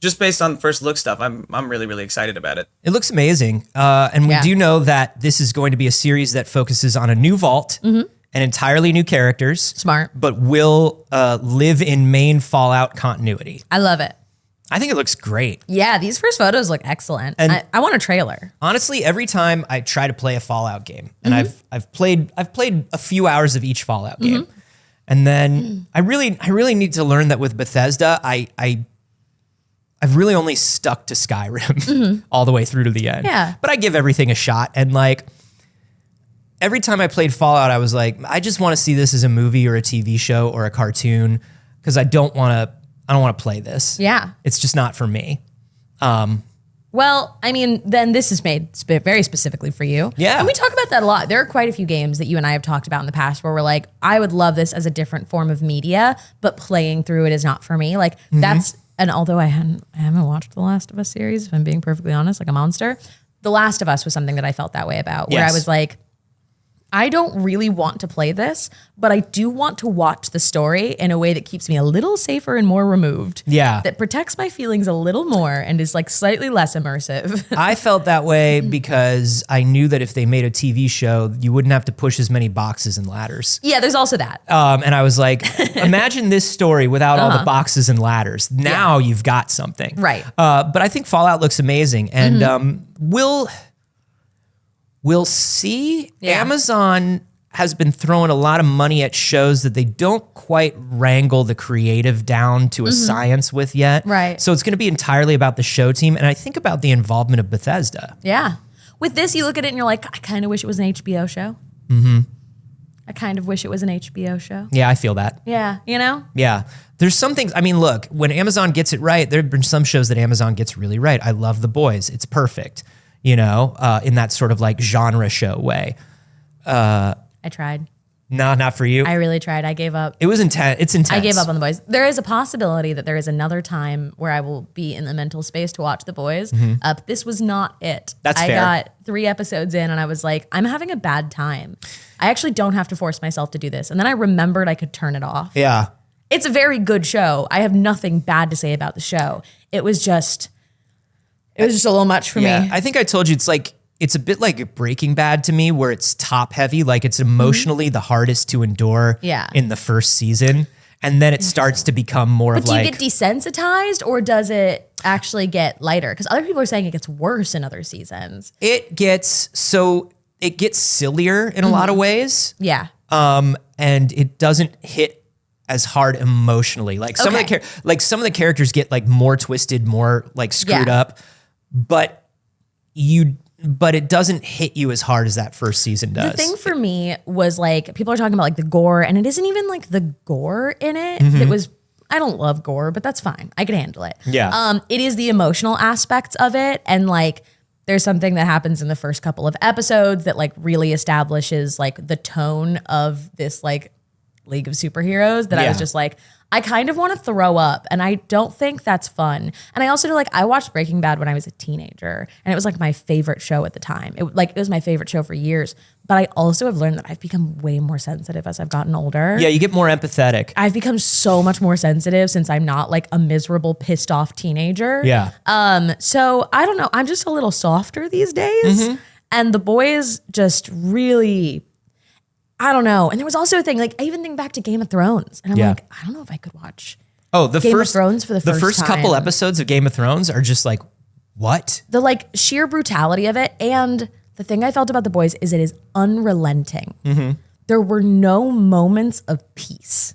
just based on the first look stuff, I'm really, really excited about it. It looks amazing. And we do know that this is going to be a series that focuses on a new vault and entirely new characters. Smart. But will live in main Fallout continuity. I love it. I think it looks great. Yeah, these first photos look excellent. And- I want a trailer. Honestly, every time I try to play a Fallout game, and I've played a few hours of each Fallout game, and then I really need to learn that with Bethesda, I've really only stuck to Skyrim all the way through to the end. Yeah. But I give everything a shot, and like every time I played Fallout, I was like, I just want to see this as a movie or a TV show or a cartoon because I don't want to play this. Yeah. It's just not for me. Well, I mean, then this is made very specifically for you. Yeah. And we talk about that a lot. There are quite a few games that you and I have talked about in the past where we're like, I would love this as a different form of media, but playing through it is not for me. Like that's, and although I haven't watched the Last of Us series, if I'm being perfectly honest, like a monster, The Last of Us was something that I felt that way about, where I Yes. was like, I don't really want to play this, but I do want to watch the story in a way that keeps me a little safer and more removed. Yeah. That protects my feelings a little more and is like slightly less immersive. I felt that way because I knew that if they made a TV show, you wouldn't have to push as many boxes and ladders. Yeah, there's also that. And I was like, imagine this story without all the boxes and ladders. Now you've got something. Right. But I think Fallout looks amazing. And we'll see. Yeah. Amazon has been throwing a lot of money at shows that they don't quite wrangle the creative down to a science with yet. Right. So it's going to be entirely about the show team. And I think about the involvement of Bethesda. Yeah. With this, you look at it and you're like, I kind of wish it was an HBO show. I kind of wish it was an HBO show. Yeah, I feel that. Yeah, you know? Yeah. There's some things, I mean, look, when Amazon gets it right, there have been some shows that Amazon gets really right. I love The Boys. It's perfect, in that sort of like genre show way. I tried. No, not for you. I really tried. I gave up. It was intense. It's intense. I gave up on The Boys. There is a possibility that there is another time where I will be in the mental space to watch The Boys. But this was not it. That's I fair. got 3 episodes in and I was like, I'm having a bad time. I actually don't have to force myself to do this. And then I remembered I could turn it off. Yeah. It's a very good show. I have nothing bad to say about the show. It was just a little much for me. I think I told you it's a bit like Breaking Bad to me, where it's top heavy, like it's emotionally the hardest to endure Yeah. in the first season. And then it starts to become more But of do you like, get desensitized or does it actually get lighter? Because other people are saying it gets worse in other seasons. it gets sillier in a lot of ways. Yeah. And it doesn't hit as hard emotionally. Like some of Okay. some of the characters get like more twisted, more like screwed Yeah. up, but it doesn't hit you as hard as that first season does. The thing for me was like, people are talking about like the gore, and it isn't even like the gore in it. Mm-hmm. It was, I don't love gore, but that's fine. I can handle it. Yeah. It is the emotional aspects of it. And like, there's something that happens in the first couple of episodes that like really establishes like the tone of this like League of Superheroes that I was Yeah. just like, I kind of want to throw up, and I don't think that's fun. And I also I watched Breaking Bad when I was a teenager, and it was like my favorite show at the time. It was my favorite show for years. But I also have learned that I've become way more sensitive as I've gotten older. Yeah, you get more empathetic. I've become so much more sensitive since I'm not like a miserable, pissed off teenager. Yeah. So I don't know. I'm just a little softer these days. Mm-hmm. And The Boys just really, I don't know. And there was also a thing, like I even think back to Game of Thrones. And I'm Yeah. like, I don't know if I could watch Oh, the Game of first Thrones for the first couple time. episodes of Game of Thrones are just like, what? the like sheer brutality of it. And the thing I felt about The Boys is it is unrelenting. Mm-hmm. There were no moments of peace.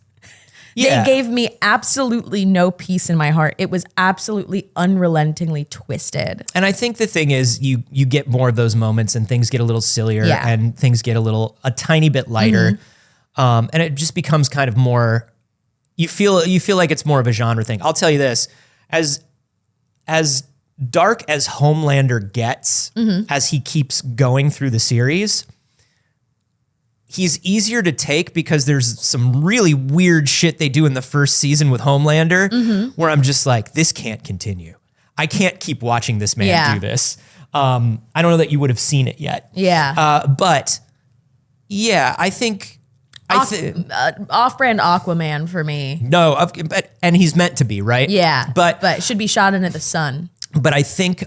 Yeah. They gave me absolutely no peace in my heart. It was absolutely unrelentingly twisted. And I think the thing is you get more of those moments and things get a little sillier Yeah. and things get a tiny bit lighter. And it just becomes kind of more, you feel like it's more of a genre thing. I'll tell you this, as dark as Homelander gets, as he keeps going through the series, he's easier to take because there's some really weird shit they do in the first season with Homelander where I'm just like, this can't continue. I can't keep watching this man Yeah. do this. I don't know that you would have seen it yet. Yeah. But yeah, I think Off-brand Aquaman for me. and he's meant to be, right? Yeah. But it should be shot into the sun. But I think,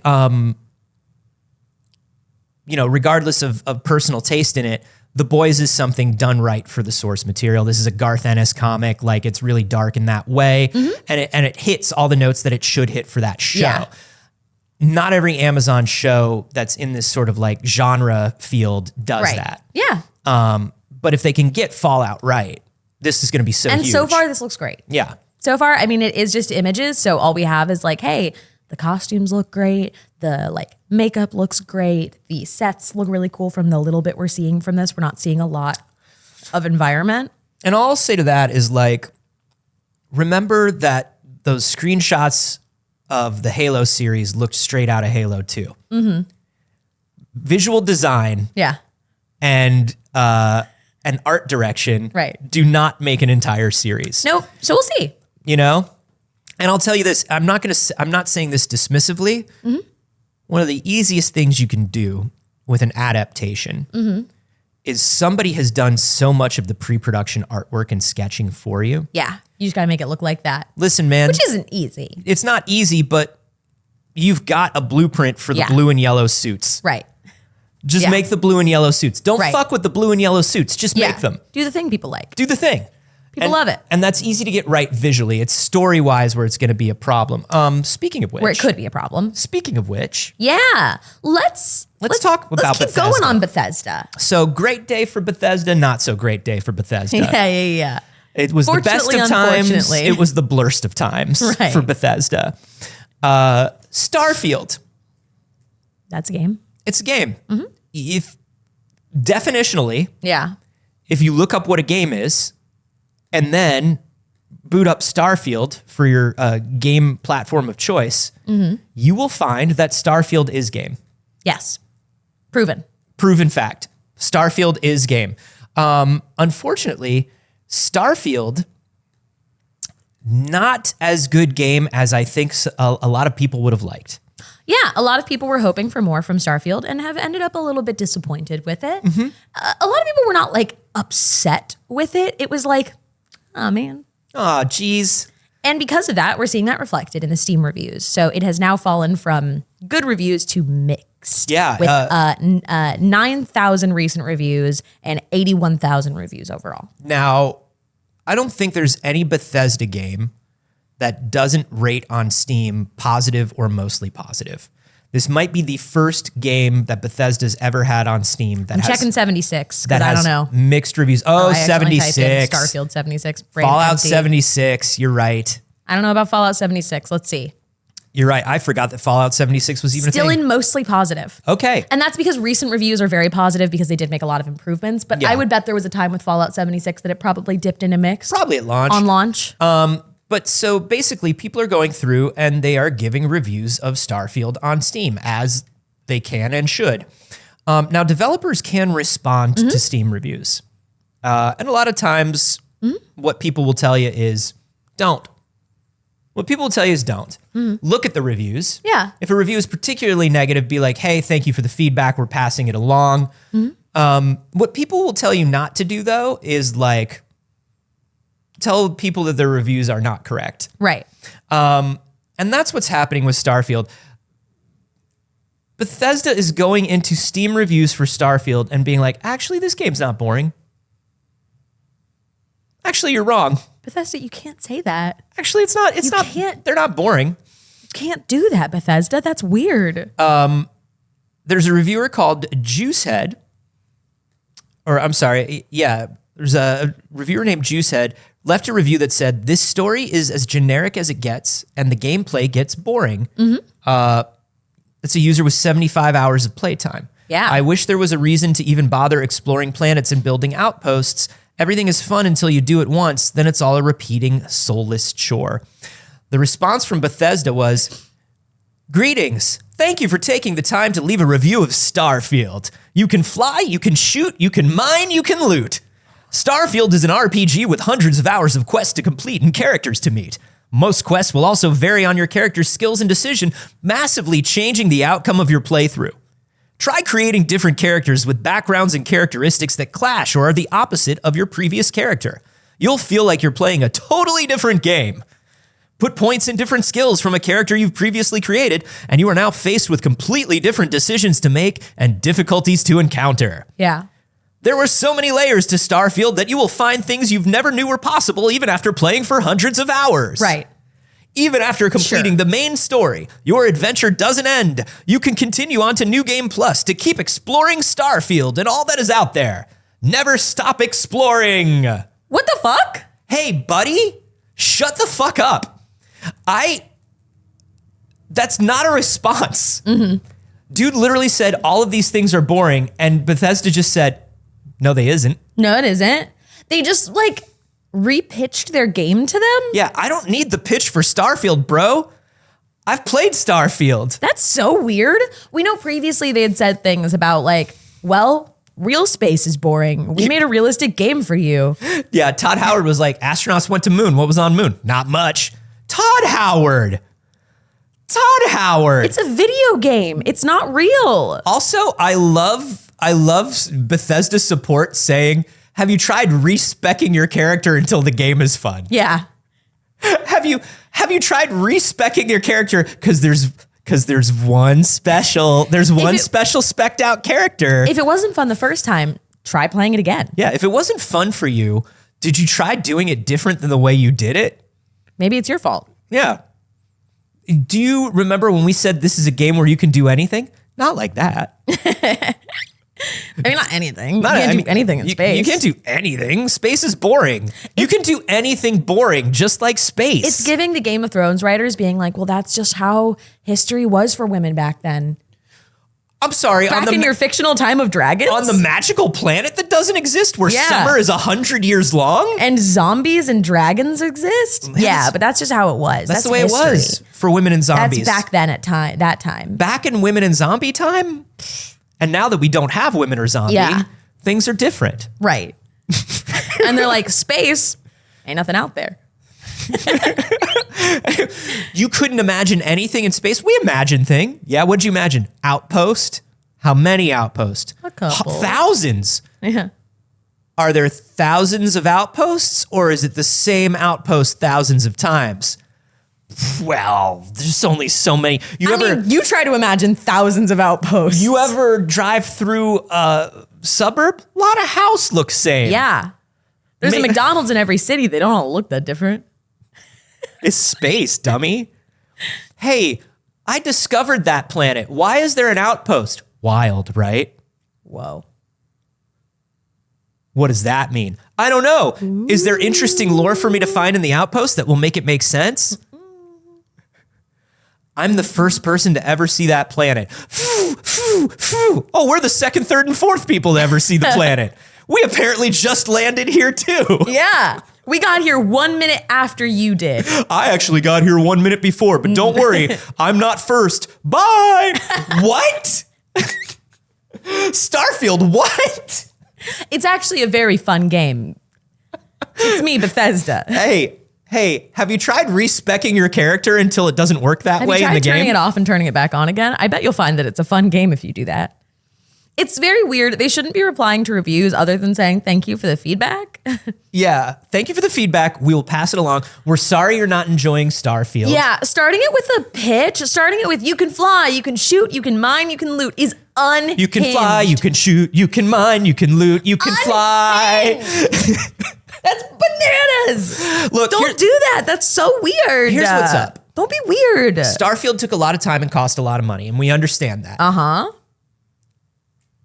regardless of personal taste in it, The Boys is something done right for the source material. This is a Garth Ennis comic. Like, it's really dark in that way. And it hits all the notes that it should hit for that show. Yeah. Not every Amazon show that's in this sort of like genre field does Right. that. Yeah. But if they can get Fallout right, this is going to be so And huge. so far, this looks great. Yeah. So far, I mean, it is just images. So all we have is like, hey, the costumes look great. The like makeup looks great. The sets look really cool from the little bit we're seeing from this. We're not seeing a lot of environment. And all I'll say to that is like, remember that those screenshots of the Halo series looked straight out of Halo 2. Visual design Yeah. and art direction Right. do not make an entire series. Nope. So we'll see. You know? And I'll tell you this, I'm not saying this dismissively. One of the easiest things you can do with an adaptation is somebody has done so much of the pre-production artwork and sketching for you. Yeah. You just got to make it look like that, Listen, man, which isn't easy. it's not easy, but you've got a blueprint for the Yeah. blue and yellow suits. Right. Just Yeah. make the blue and yellow suits. Don't Right. fuck with the blue and yellow suits. Just Yeah. make them. Do the thing people like. Do the thing. People love it. And that's easy to get right visually. It's story-wise where it's going to be a problem. Speaking of which. Where it could be a problem. Speaking of which. Yeah. Let's talk about let's keep Bethesda. going on Bethesda. So great day for Bethesda, not so great day for Bethesda. Yeah. It was the best Fortunately, of times. unfortunately. It was the blurst of times Right. for Bethesda. Starfield. That's a game. It's a game. If definitionally, Yeah. if you look up what a game is and then boot up Starfield for your game platform of choice, you will find that Starfield is game. Yes. Proven. Proven fact. Starfield is game. Unfortunately, Starfield, not as good game as I think a lot of people would have liked. Yeah, a lot of people were hoping for more from Starfield and have ended up a little bit disappointed with it. A lot of people were not like upset with it. It was like, oh man. Oh, geez. And because of that, we're seeing that reflected in the Steam reviews. So it has now fallen from good reviews to mixed. Yeah, With 9,000 recent reviews and 81,000 reviews overall. Now, I don't think there's any Bethesda game that doesn't rate on Steam positive or mostly positive. This might be the first game that Bethesda's ever had on Steam that I'm has checking 76 that because I has don't know. mixed reviews. Oh, I accidentally typed in 76. Starfield 76. brain Fallout empty. 76. You're right. I don't know about Fallout 76. Let's see. You're right. I forgot that Fallout 76 was even Still a thing. in mostly positive. Okay. And that's because recent reviews are very positive because they did make a lot of improvements. But Yeah. I would bet there was a time with Fallout 76 that it probably dipped in a mix. Probably at launch. On launch. But so basically, people are going through and they are giving reviews of Starfield on Steam as they can and should. Now, developers can respond to Steam reviews. And a lot of times, what people will tell you is don't. What people will tell you is don't. Look at the reviews. Yeah. If a review is particularly negative, be like, hey, thank you for the feedback. We're passing it along. What people will tell you not to do, though, is like tell people that their reviews are not correct. Right. And that's what's happening with Starfield. Bethesda is going into Steam reviews for Starfield and being like, actually, this game's not boring. Actually, you're wrong. Bethesda, you can't say that. Actually, it's not. It's You not. can't- They're not boring. You can't do that, Bethesda. That's weird. There's a reviewer called Juicehead. Or I'm sorry. Yeah, there's a reviewer named Juicehead left a review that said, this story is as generic as it gets and the gameplay gets boring. It's a user with 75 hours of playtime. Yeah. I wish there was a reason to even bother exploring planets and building outposts. Everything is fun until you do it once, then it's all a repeating, soulless chore. The response from Bethesda was, greetings. Thank you for taking the time to leave a review of Starfield. You can fly, you can shoot, you can mine, you can loot. Starfield is an RPG with hundreds of hours of quests to complete and characters to meet. Most quests will also vary on your character's skills and decision, massively changing the outcome of your playthrough. Try creating different characters with backgrounds and characteristics that clash or are the opposite of your previous character. You'll feel like you're playing a totally different game. Put points in different skills from a character you've previously created, and you are now faced with completely different decisions to make and difficulties to encounter. Yeah. There were so many layers to Starfield that you will find things you've never knew were possible even after playing for hundreds of hours. Right. Even after completing the main story, your adventure doesn't end. You can continue on to New Game Plus to keep exploring Starfield and all that is out there. Never stop exploring. What the fuck? Hey, buddy, shut the fuck up. That's not a response. Dude literally said all of these things are boring, and Bethesda just said, no, they isn't. No, it isn't. They just like repitched their game to them? Yeah, I don't need the pitch for Starfield, bro. I've played Starfield. That's so weird. We know previously they had said things about like, well, real space is boring. We made a realistic game for you. Yeah, Todd Howard was like, astronauts went to moon. What was on moon? Not much. Todd Howard. It's a video game. It's not real. Also, I love Bethesda's support saying, have you tried respecking your character until the game is fun? Yeah. Have you tried respecking your character because there's one special specced out character. If it wasn't fun the first time, try playing it again. Yeah, if it wasn't fun for you, did you try doing it different than the way you did it? Maybe it's your fault. Yeah. Do you remember when we said this is a game where you can do anything? Not like that. I mean, not anything. You can't do anything in space. You can't do anything. Space is boring. You can do anything boring, just like space. It's giving the Game of Thrones writers being like, well, that's just how history was for women back then. I'm sorry. Back in your fictional time of dragons? On the magical planet that doesn't exist, where Yeah. summer is 100 years long? And zombies and dragons exist? Yeah, but that's just how it was. That's the way history. it was for women and zombies. That's back then at that time. Back in women and zombie time? And now that we don't have women or zombie, things are different. Right. And they're like, space, ain't nothing out there. You couldn't imagine anything in space. We imagine thing. Yeah, what'd you imagine? Outpost? How many outposts? A couple. Thousands. Yeah. Are there thousands of outposts, or is it the same outpost thousands of times? Well, there's only so many. You try to imagine thousands of outposts. You ever drive through a suburb? A lot of house look same. Yeah. There's a McDonald's in every city. They don't all look that different. It's space, dummy. Hey, I discovered that planet. Why is there an outpost? Wild, right? Whoa. What does that mean? I don't know. Ooh. Is there interesting lore for me to find in the outpost that will make it make sense? I'm the first person to ever see that planet. Oh, we're the second, third, and fourth people to ever see the planet. We apparently just landed here too. Yeah. We got here 1 minute after you did. I actually got here 1 minute before, but don't worry, I'm not first. Bye. What? Starfield, what? It's actually a very fun game. It's me, Bethesda. Hey, have you tried respecking your character until it doesn't work that way in the game? Have you tried turning it off and turning it back on again? I bet you'll find that it's a fun game if you do that. It's very weird. They shouldn't be replying to reviews other than saying thank you for the feedback. Yeah, thank you for the feedback. We will pass it along. We're sorry you're not enjoying Starfield. Yeah, starting it with a pitch, starting it with you can fly, you can shoot, you can mine, you can loot is unhinged. You can fly, you can shoot, you can mine, you can loot, you can fly. That's bananas. Look, don't do that. That's so weird. Here's what's up. Don't be weird. Starfield took a lot of time and cost a lot of money, and we understand that. Uh-huh.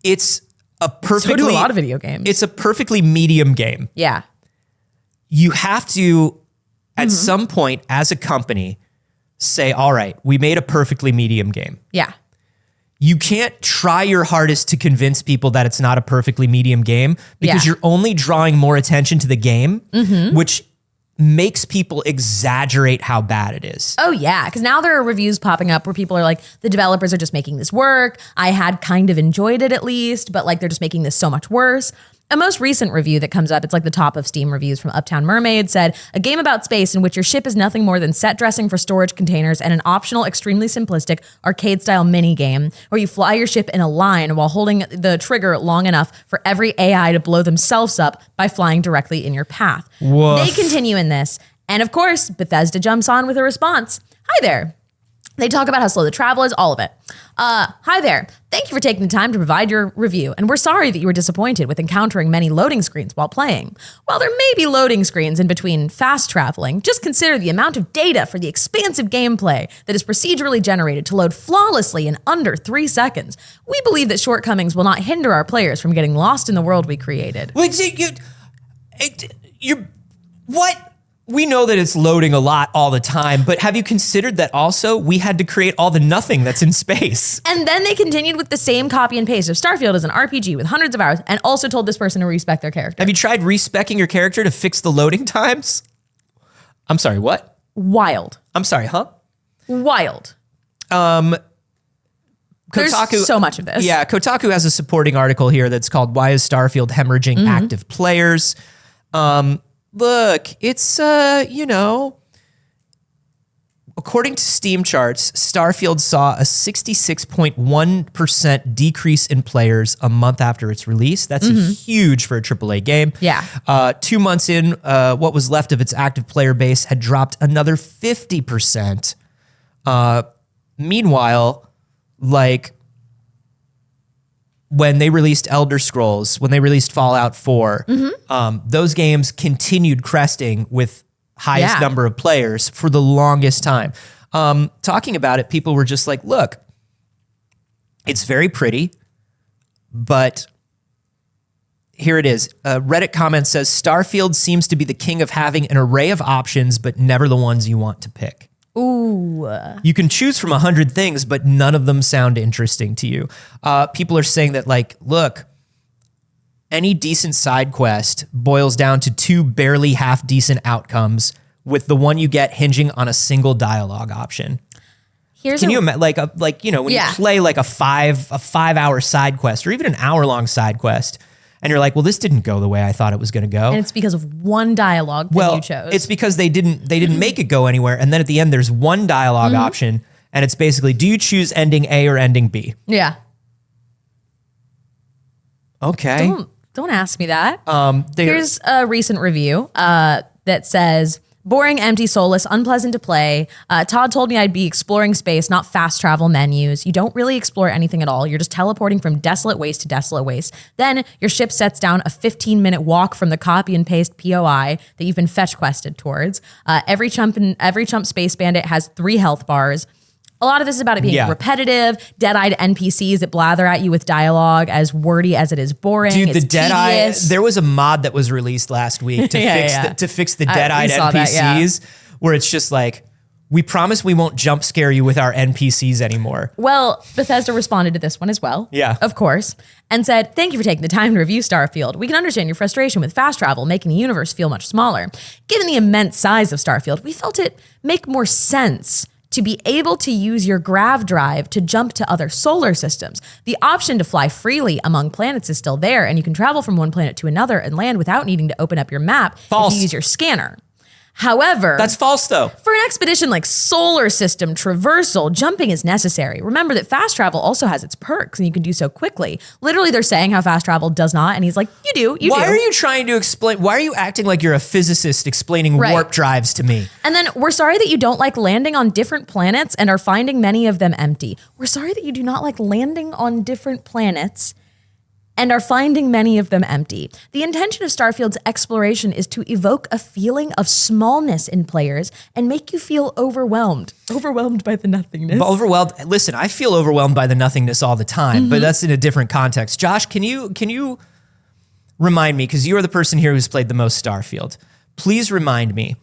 It's a perfectly... So do a lot of video games. It's a perfectly medium game. Yeah. You have to, at some point, as a company, say, all right, we made a perfectly medium game. Yeah. You can't try your hardest to convince people that it's not a perfectly medium game because you're only drawing more attention to the game, which makes people exaggerate how bad it is. Oh yeah, because now there are reviews popping up where people are like, the developers are just making this work. I had kind of enjoyed it at least, but like they're just making this so much worse. A most recent review that comes up, it's like the top of Steam reviews from Uptown Mermaid, said, a game about space in which your ship is nothing more than set dressing for storage containers and an optional, extremely simplistic, arcade-style mini-game where you fly your ship in a line while holding the trigger long enough for every AI to blow themselves up by flying directly in your path. Woof. They continue in this, and of course, Bethesda jumps on with a response. Hi there. They talk about how slow the travel is, all of it. Hi there. Thank you for taking the time to provide your review, and we're sorry that you were disappointed with encountering many loading screens while playing. While there may be loading screens in between fast traveling, just consider the amount of data for the expansive gameplay that is procedurally generated to load flawlessly in under 3 seconds. We believe that shortcomings will not hinder our players from getting lost in the world we created. Wait, what? We know that it's loading a lot all the time, but have you considered that also we had to create all the nothing that's in space? And then they continued with the same copy and paste of Starfield as an RPG with hundreds of hours, and also told this person to respec their character. Have you tried respecing your character to fix the loading times? I'm sorry, what? Wild. I'm sorry, huh? Wild. Kotaku, There's so much of this. Yeah, Kotaku has a supporting article here that's called "Why is Starfield Hemorrhaging Active Players?" Look, it's, according to Steam charts, Starfield saw a 66.1% decrease in players a month after its release. That's huge for a AAA game. Yeah. 2 months in, what was left of its active player base had dropped another 50%. Meanwhile, like, when they released Elder Scrolls, when they released Fallout 4, those games continued cresting with highest number of players for the longest time. Talking about it, people were just like, look, it's very pretty, but here it is. Reddit comment says, Starfield seems to be the king of having an array of options, but never the ones you want to pick. Ooh. You can choose from 100 things, but none of them sound interesting to you. People are saying that, like, look, any decent side quest boils down to 2 barely half decent outcomes, with the one you get hinging on a single dialogue option. Can you imagine, when you play like a 5-hour side quest, or even an hour-long side quest, and you're like, well, this didn't go the way I thought it was going to go. And it's because of one dialogue that you chose. It's because they didn't make it go anywhere. And then at the end, there's one dialogue option, and it's basically, do you choose ending A or ending B? Yeah. Okay. Don't ask me that. Here's a recent review that says, boring, empty, soulless, unpleasant to play. Todd told me I'd be exploring space, not fast travel menus. You don't really explore anything at all. You're just teleporting from desolate waste to desolate waste. Then your ship sets down a 15-minute walk from the copy and paste POI that you've been fetch quested towards. Every chump Space Bandit has 3 health bars. A lot of this is about it being repetitive, dead-eyed NPCs that blather at you with dialogue as wordy as it is boring. Dude, it's the dead-eye, there was a mod that was released last week to fix the dead-eyed NPCs, where it's just like, we promise we won't jump scare you with our NPCs anymore. Well, Bethesda responded to this one as well. Yeah. Of course. And said, thank you for taking the time to review Starfield. We can understand your frustration with fast travel, making the universe feel much smaller. Given the immense size of Starfield, we felt it make more sense to be able to use your grav drive to jump to other solar systems. The option to fly freely among planets is still there, and you can travel from one planet to another and land without needing to open up your map if you use your scanner. However, that's false though. For an expedition like solar system traversal, jumping is necessary. Remember that fast travel also has its perks, and you can do so quickly. Literally, they're saying how fast travel does not, and he's like, you do. Why are you trying to explain? Why are you acting like you're a physicist explaining warp drives to me? And then, we're sorry that you don't like landing on different planets and are finding many of them empty. We're sorry that you do not like landing on different planets and are finding many of them empty. The intention of Starfield's exploration is to evoke a feeling of smallness in players and make you feel overwhelmed. Overwhelmed by the nothingness. Listen, I feel overwhelmed by the nothingness all the time, but that's in a different context. Josh, can you remind me, because you are the person here who's played the most Starfield. Please remind me,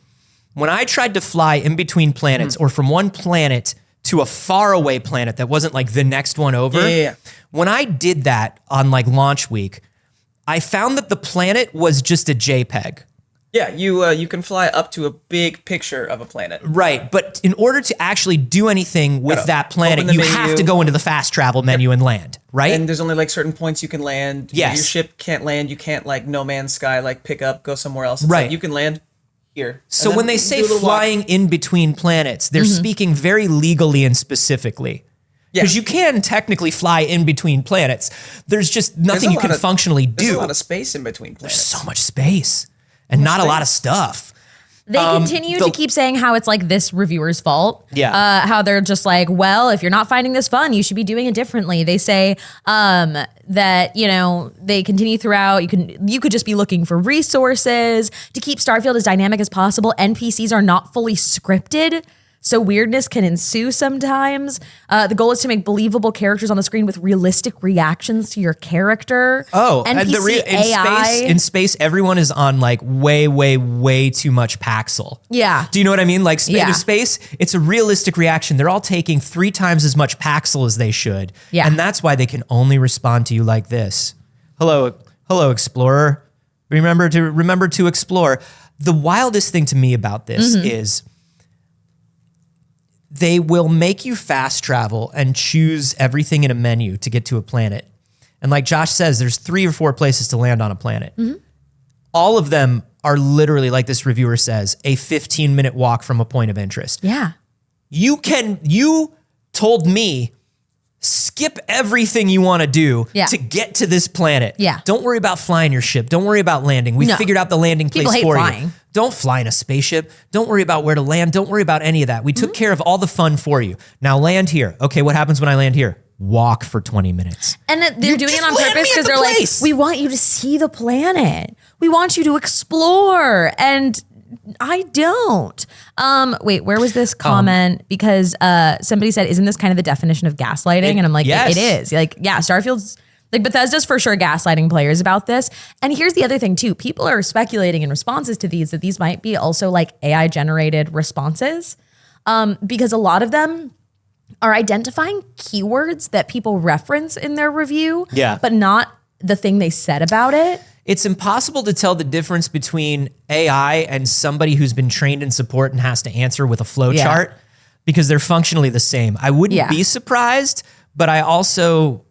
when I tried to fly in between planets or from one planet to a faraway planet that wasn't like the next one over. When I did that on like launch week, I found that the planet was just a JPEG. Yeah, you can fly up to a big picture of a planet. Right, but in order to actually do anything with that planet, you have to go into the fast travel menu and land, right? And there's only like certain points you can land. Yes. Your ship can't land. You can't like No Man's Sky, like pick up, go somewhere else. It's like you can land here. So when they say flying in between planets, they're speaking very legally and specifically. Because you can technically fly in between planets. There's just nothing you can functionally do. There's a lot of space in between planets. There's so much space and not a lot of stuff. They continue to keep saying how it's like this reviewer's fault. Yeah. How they're just like, well, if you're not finding this fun, you should be doing it differently. They say that, they continue throughout. You could just be looking for resources to keep Starfield as dynamic as possible. NPCs are not fully scripted, so weirdness can ensue sometimes. The goal is to make believable characters on the screen with realistic reactions to your character. Oh, NPC and AI. in space, everyone is on like way, way, way too much Paxel. Yeah. Do you know what I mean? Like Yeah. in space, it's a realistic reaction. They're all taking 3 times as much Paxel as they should. Yeah. And that's why they can only respond to you like this. Hello, Explorer. Remember to explore. The wildest thing to me about this is they will make you fast travel and choose everything in a menu to get to a planet. And like Josh says, there's 3 or 4 places to land on a planet. All of them are literally, like this reviewer says, a 15-minute walk from a point of interest. Yeah. You told me, skip everything you want to do to get to this planet. Yeah. Don't worry about flying your ship. Don't worry about landing. We figured out the landing place People hate for flying. you. Don't fly in a spaceship. Don't worry about where to land. Don't worry about any of that. We took care of all the fun for you. Now land here. Okay, what happens when I land here? Walk for 20 minutes. And they're doing it on purpose because they're like, we want you to see the planet. We want you to explore. And I don't. Wait, where was this comment? Because somebody said, isn't this kind of the definition of gaslighting? And I'm like, yes. it is. Like, yeah, Starfield's like Bethesda's for sure gaslighting players about this. And here's the other thing too. People are speculating in responses to these that these might be also like AI generated responses. Because a lot of them are identifying keywords that people reference in their review, but not the thing they said about it. It's impossible to tell the difference between AI and somebody who's been trained in support and has to answer with a flow chart because they're functionally the same. I wouldn't be surprised, but I also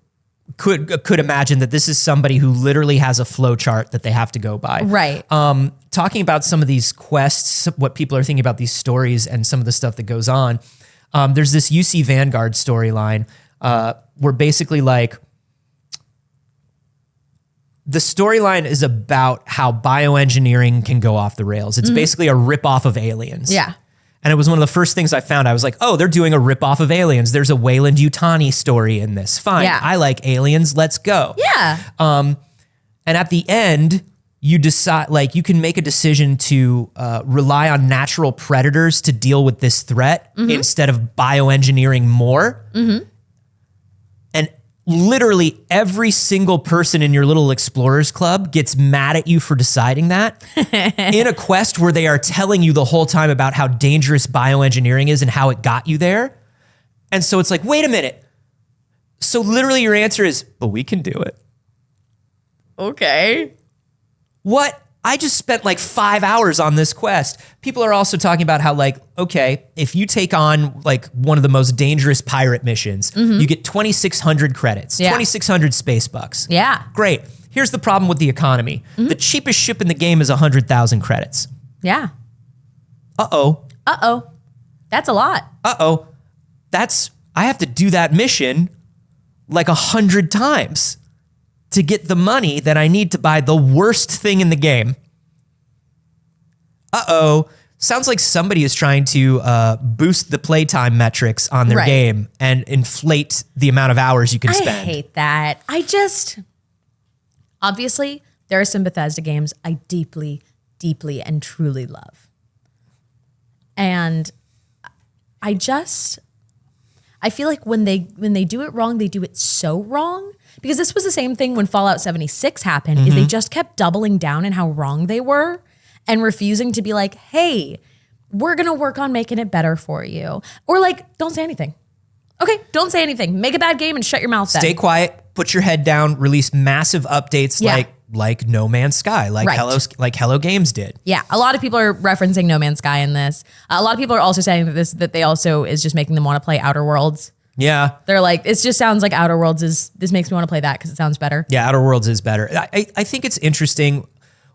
could imagine that this is somebody who literally has a flow chart that they have to go by. Right. Talking about some of these quests, what people are thinking about these stories and some of the stuff that goes on. There's this UC Vanguard storyline where basically like the storyline is about how bioengineering can go off the rails. It's basically a ripoff of Aliens. Yeah. And it was one of the first things I found. I was like, oh, they're doing a ripoff of Aliens. There's a Wayland Yutani story in this. Fine. Yeah. I like Aliens. Let's go. Yeah. And at the end, you decide, like, you can make a decision to rely on natural predators to deal with this threat instead of bioengineering more. And literally every single person in your little explorers club gets mad at you for deciding that in a quest where they are telling you the whole time about how dangerous bioengineering is and how it got you there. And so it's like, wait a minute. So literally your answer is, but we can do it. Okay. What? I just spent like 5 hours on this quest. People are also talking about how like, okay, if you take on like one of the most dangerous pirate missions, you get 2,600 credits, 2,600 space bucks. Yeah. Great. Here's the problem with the economy. The cheapest ship in the game is 100,000 credits. Yeah. Uh-oh. Uh-oh. That's a lot. Uh-oh. I have to do that mission like 100 times to get the money that I need to buy the worst thing in the game. Uh-oh. Sounds like somebody is trying to boost the playtime metrics on their game and inflate the amount of hours you can spend. I hate that. Obviously, there are some Bethesda games I deeply, deeply and truly love. And I feel like when they do it wrong, they do it so wrong. Because this was the same thing when Fallout 76 happened, is they just kept doubling down on how wrong they were and refusing to be like, hey, we're going to work on making it better for you. Or like, don't say anything. Okay, don't say anything. Make a bad game and shut your mouth then. Stay quiet, put your head down, release massive updates like No Man's Sky, like Hello Games did. Yeah, a lot of people are referencing No Man's Sky in this. A lot of people are also saying that they also is just making them want to play Outer Worlds. Yeah. They're like, it just sounds like Outer Worlds this makes me want to play that because it sounds better. Yeah, Outer Worlds is better. I think it's interesting.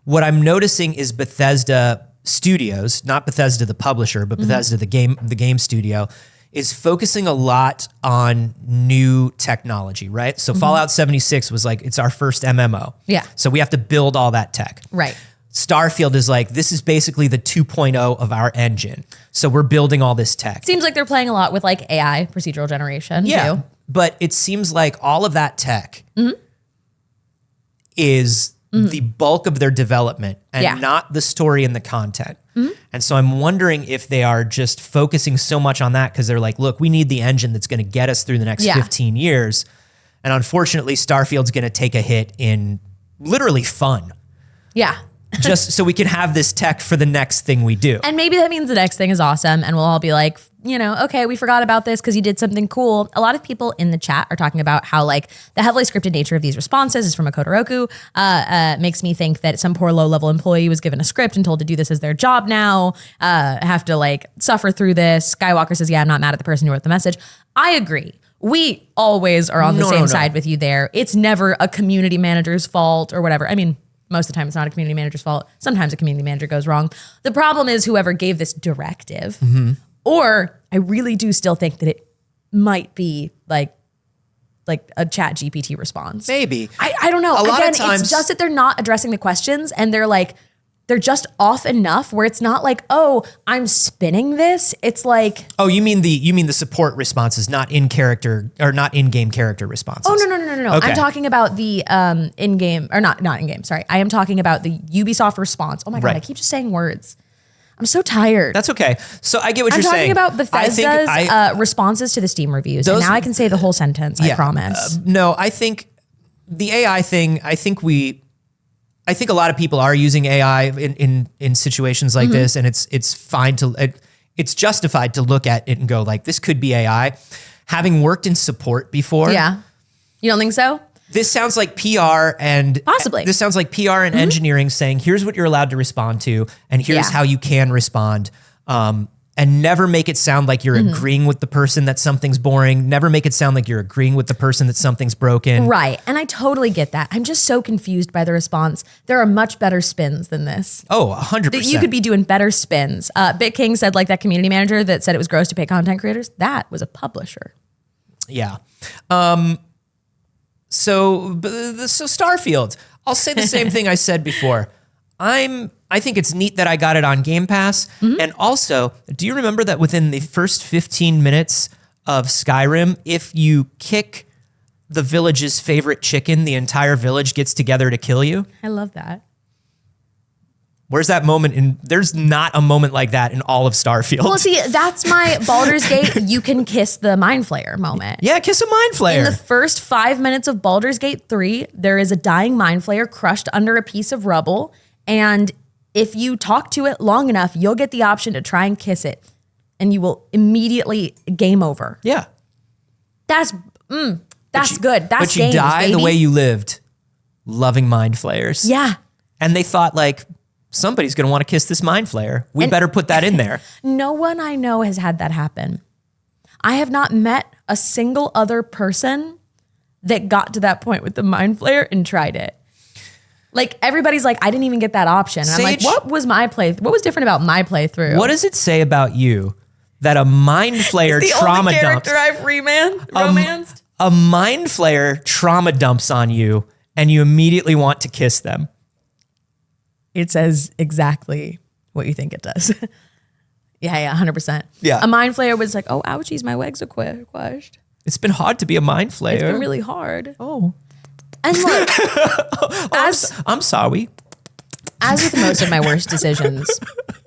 What I'm noticing is Bethesda Studios, not Bethesda the publisher, but Bethesda the game studio, is focusing a lot on new technology, right? So Fallout 76 was like, it's our first MMO. Yeah. So we have to build all that tech. Right. Starfield is like, this is basically the 2.0 of our engine. So we're building all this tech. Seems like they're playing a lot with like AI procedural generation too. But it seems like all of that tech is the bulk of their development and not the story and the content. And so I'm wondering if they are just focusing so much on that because they're like, look, we need the engine that's going to get us through the next 15 years. And unfortunately, Starfield's going to take a hit in literally fun. Yeah. Just so we can have this tech for the next thing we do. And maybe that means the next thing is awesome and we'll all be like, you know, okay, we forgot about this because you did something cool. A lot of people in the chat are talking about how like the heavily scripted nature of these responses is from a Kodoroku. Makes me think that some poor low-level employee was given a script and told to do this as their job now, have to like suffer through this. Skywalker says, yeah, I'm not mad at the person who wrote the message. I agree. We always are on the same side with you there. It's never a community manager's fault or whatever. I mean, most of the time it's not a community manager's fault. Sometimes a community manager goes wrong. The problem is whoever gave this directive, or I really do still think that it might be like a chat GPT response. Maybe. I don't know. A lot of times, it's just that they're not addressing the questions and they're just off enough where it's not like, oh, I'm spinning this. It's like, oh, you mean the support responses, not in character or not in-game character responses. oh no. Okay. I'm talking about the in-game or not in-game. Sorry, I am talking about the Ubisoft response. Oh my god, Right. I keep just saying words. I'm so tired. That's okay. So I get what I'm you're saying. talking about Bethesda's responses to the Steam reviews, and now I can say the whole sentence. I promise. No, I think the AI thing. I think a lot of people are using AI in situations like this, and it's fine it's justified to look at it and go like, this could be AI. Having worked in support before, Yeah, you don't think so? this sounds like PR and Possibly. This sounds like PR and engineering saying, here's what you're allowed to respond to, and here's how you can respond. And never make it sound like you're agreeing with the person that something's boring. Never make it sound like you're agreeing with the person that something's broken. Right. And I totally get that. I'm just so confused by the response. There are much better spins than this. Oh, 100%. You could be doing better spins. BitKing said like that community manager that said it was gross to pay content creators. That was a publisher. Yeah. So Starfield, I'll say the same thing I said before. I think it's neat that I got it on Game Pass. And also, do you remember that within the first 15 minutes of Skyrim, if you kick the village's favorite chicken, the entire village gets together to kill you? I love that. Where's that moment? There's not a moment like that in all of Starfield. Well, see, that's my Baldur's Gate, you can kiss the Mind Flayer moment. Yeah, kiss a Mind Flayer. In the first 5 minutes of Baldur's Gate 3, there is a dying Mind Flayer crushed under a piece of rubble. And if you talk to it long enough, you'll get the option to try and kiss it. And you will immediately game over. Yeah. That's good. That's but you games, die baby. the way you lived, loving Mind Flayers. Yeah. And they thought like, somebody's going to want to kiss this Mind Flayer. We better put that in there. No one I know has had that happen. I have not met a single other person that got to that point with the Mind Flayer and tried it. Like everybody's like, I didn't even get that option. And I'm like, Saige, what was different about my playthrough? What does it say about you that a Mind Flayer the trauma only character dumps? I've romanced? A Mind Flayer trauma dumps on you and you immediately want to kiss them. It says exactly what you think it does. Yeah, 100%. Yeah. A Mind Flayer was like, oh, ouchies, my legs are crushed. It's been hard to be a Mind Flayer. It's been really hard. Oh. And look, I'm sorry. as with most of my worst decisions,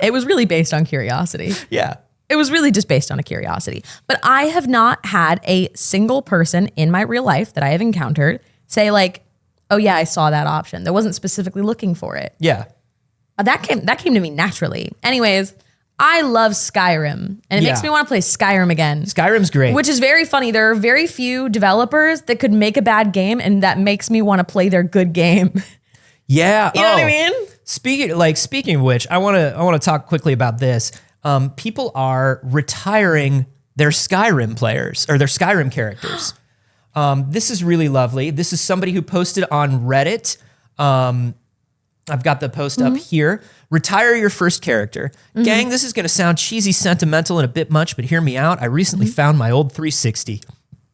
it was really based on curiosity. Yeah. It was really just based on a curiosity. But I have not had a single person in my real life that I have encountered say like, oh yeah, I saw that option. That wasn't specifically looking for it. Yeah. That came to me naturally. Anyways, I love Skyrim, and it makes me want to play Skyrim again. Skyrim's great. Which is very funny. There are very few developers that could make a bad game, and that makes me want to play their good game. Yeah. You know what I mean? Speaking of which, I want to talk quickly about this. People are retiring their Skyrim players or their Skyrim characters. This is really lovely. This is somebody who posted on Reddit. I've got the post up here. Retire your first character. Gang, this is going to sound cheesy, sentimental, and a bit much, but hear me out. I recently found my old 360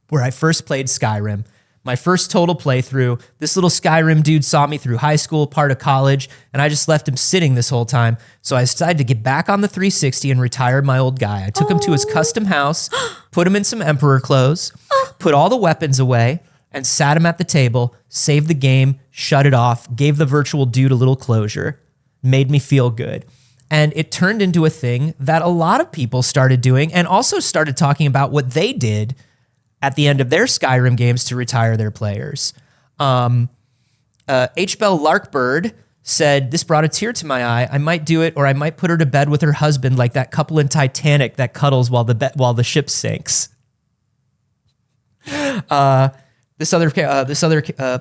where I first played Skyrim. My first total playthrough. This little Skyrim dude saw me through high school, part of college, and I just left him sitting this whole time. So I decided to get back on the 360 and retired my old guy. I took him to his custom house, put him in some Emperor clothes, put all the weapons away, and sat him at the table, saved the game, shut it off, gave the virtual dude a little closure, made me feel good. And it turned into a thing that a lot of people started doing and also started talking about what they did at the end of their Skyrim games to retire their players. H. Bell Larkbird said, this brought a tear to my eye. I might do it, or I might put her to bed with her husband like that couple in Titanic that cuddles while the ship sinks. This other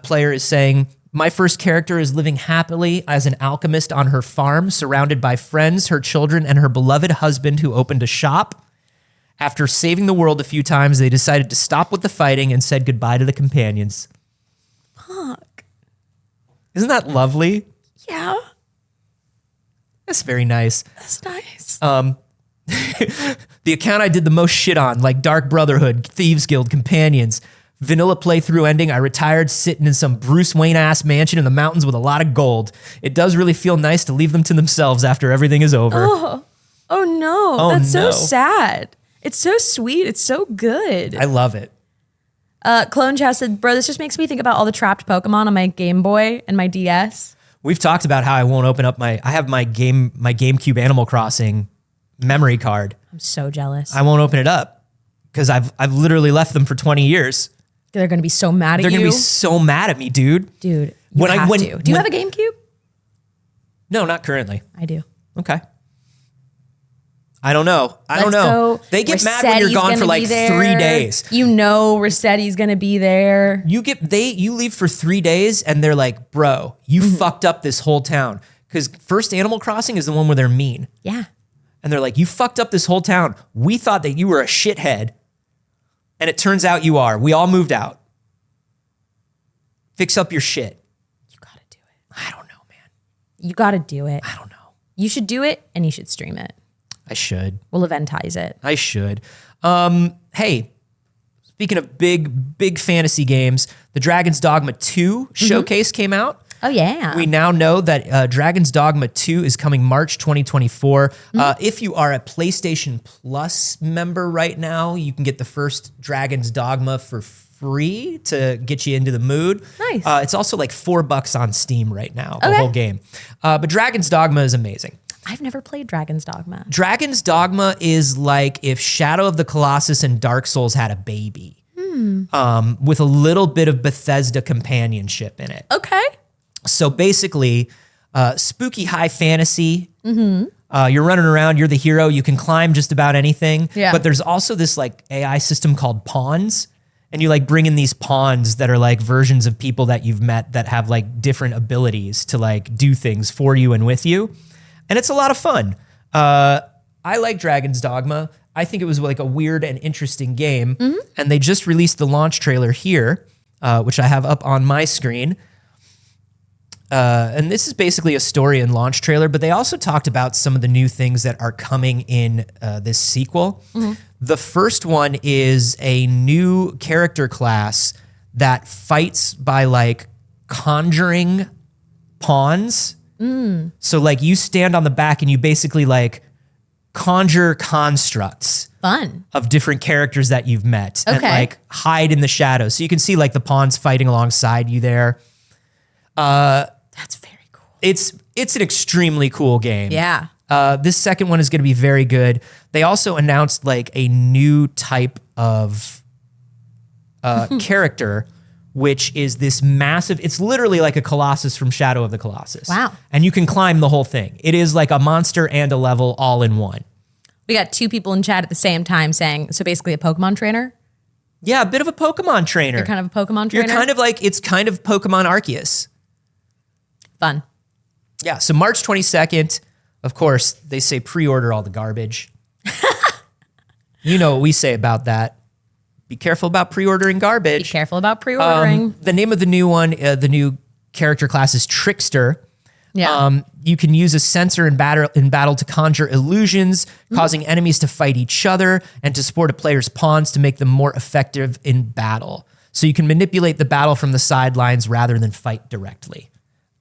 player is saying, my first character is living happily as an alchemist on her farm, surrounded by friends, her children, and her beloved husband who opened a shop. After saving the world a few times, they decided to stop with the fighting and said goodbye to the companions. Fuck. Isn't that lovely? Yeah. That's very nice. That's nice. The account I did the most shit on, like Dark Brotherhood, Thieves Guild, Companions, vanilla playthrough ending, I retired sitting in some Bruce Wayne-ass mansion in the mountains with a lot of gold. It does really feel nice to leave them to themselves after everything is over. Oh no. Oh, That's no. so sad. It's so sweet. It's so good. I love it. Clone Chow said, bro, this just makes me think about all the trapped Pokemon on my Game Boy and my DS. We've talked about how I won't open up I have my GameCube Animal Crossing memory card. I'm so jealous. I won't open it up because I've literally left them for 20 years. They're going to be so mad at They're you. going to be so mad at me, dude. Dude, When you have to. Do you have a GameCube? No, not currently. I do. Okay. I don't know. Let's go. They get mad when you're Rossetti's gone for gonna like be there. 3 days. You know Rossetti's going to be there. You leave for 3 days and they're like, bro, you fucked up this whole town. Because first Animal Crossing is the one where they're mean. Yeah. And they're like, you fucked up this whole town. We thought that you were a shithead. And it turns out you are. We all moved out. Fix up your shit. You got to do it. I don't know, man. You got to do it. I don't know. You should do it and you should stream it. I should. We'll eventize it. I should. Hey, speaking of big fantasy games, the Dragon's Dogma 2 showcase came out. Oh, yeah. We now know that Dragon's Dogma 2 is coming March 2024. If you are a PlayStation Plus member right now, you can get the first Dragon's Dogma for free to get you into the mood. Nice. It's also like $4 on Steam right now, the whole game. But Dragon's Dogma is amazing. I've never played Dragon's Dogma. Dragon's Dogma is like if Shadow of the Colossus and Dark Souls had a baby, with a little bit of Bethesda companionship in it. Okay. So basically, spooky high fantasy. You're running around, you're the hero, you can climb just about anything. Yeah. But there's also this like AI system called pawns. And you like bring in these pawns that are like versions of people that you've met that have like different abilities to like do things for you and with you. And it's a lot of fun. I like Dragon's Dogma. I think it was like a weird and interesting game. And they just released the launch trailer here, which I have up on my screen. And this is basically a story and launch trailer, but they also talked about some of the new things that are coming in this sequel. The first one is a new character class that fights by like conjuring pawns. So like you stand on the back and you basically like conjure constructs Fun. of different characters that you've met and Okay. like hide in the shadows. So you can see like the pawns fighting alongside you there. That's very cool. It's an extremely cool game. Yeah. This second one is going to be very good. They also announced like a new type of character, which is this massive, it's literally like a Colossus from Shadow of the Colossus. Wow. And you can climb the whole thing. It is like a monster and a level all in one. We got two people in chat at the same time saying, so basically a Pokemon trainer? Yeah, a bit of a Pokemon trainer. You're kind of a Pokemon trainer? You're kind of like, it's kind of Pokemon Arceus. Fun. Yeah, so March 22nd, of course, they say pre-order all the garbage. You know what we say about that. Be careful about pre-ordering Be garbage. careful about pre-ordering. The name of the new one, the new character class is Trickster. Yeah. You can use a sensor in battle to conjure illusions, causing enemies to fight each other and to support a player's pawns to make them more effective in battle. so you can manipulate the battle from the sidelines rather than fight directly.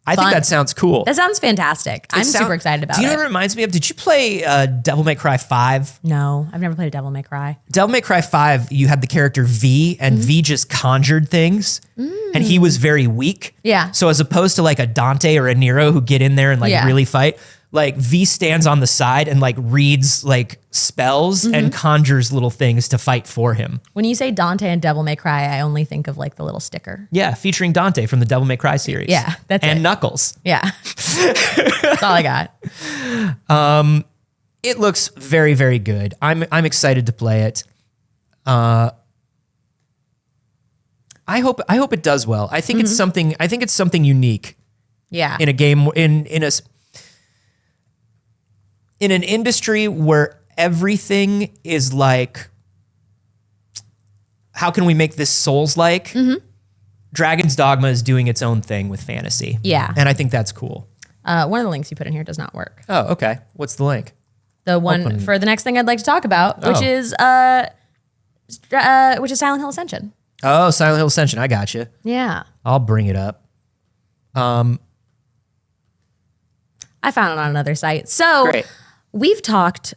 I think Fun. that sounds cool. That sounds fantastic. I'm super excited about it. Do you know what it reminds me of? Did you play Devil May Cry 5? No, I've never played a Devil May Cry. Devil May Cry 5, you had the character V, and V just conjured things, and he was very weak. Yeah. So as opposed to like a Dante or a Nero who get in there and like really fight, like V stands on the side and like reads like spells and conjures little things to fight for him. When you say Dante and Devil May Cry, I only think of like the little sticker. Yeah, featuring Dante from the Devil May Cry series. Yeah, that's and it. Knuckles. Yeah. That's all I got. It looks very, very good. I'm excited to play it. I hope it does well. I think it's something. I think it's something unique Yeah. in a game in an industry where everything is like, how can we make this Souls-like? Dragon's Dogma is doing its own thing with fantasy. Yeah. And I think that's cool. One of the links you put in here does not work. Oh, okay. What's the link? The one Open. for the next thing I'd like to talk about, which Oh. is Silent Hill Ascension. Oh, Silent Hill Ascension. I got you. Yeah. I'll bring it up. I found it on another site. So Great. we've talked,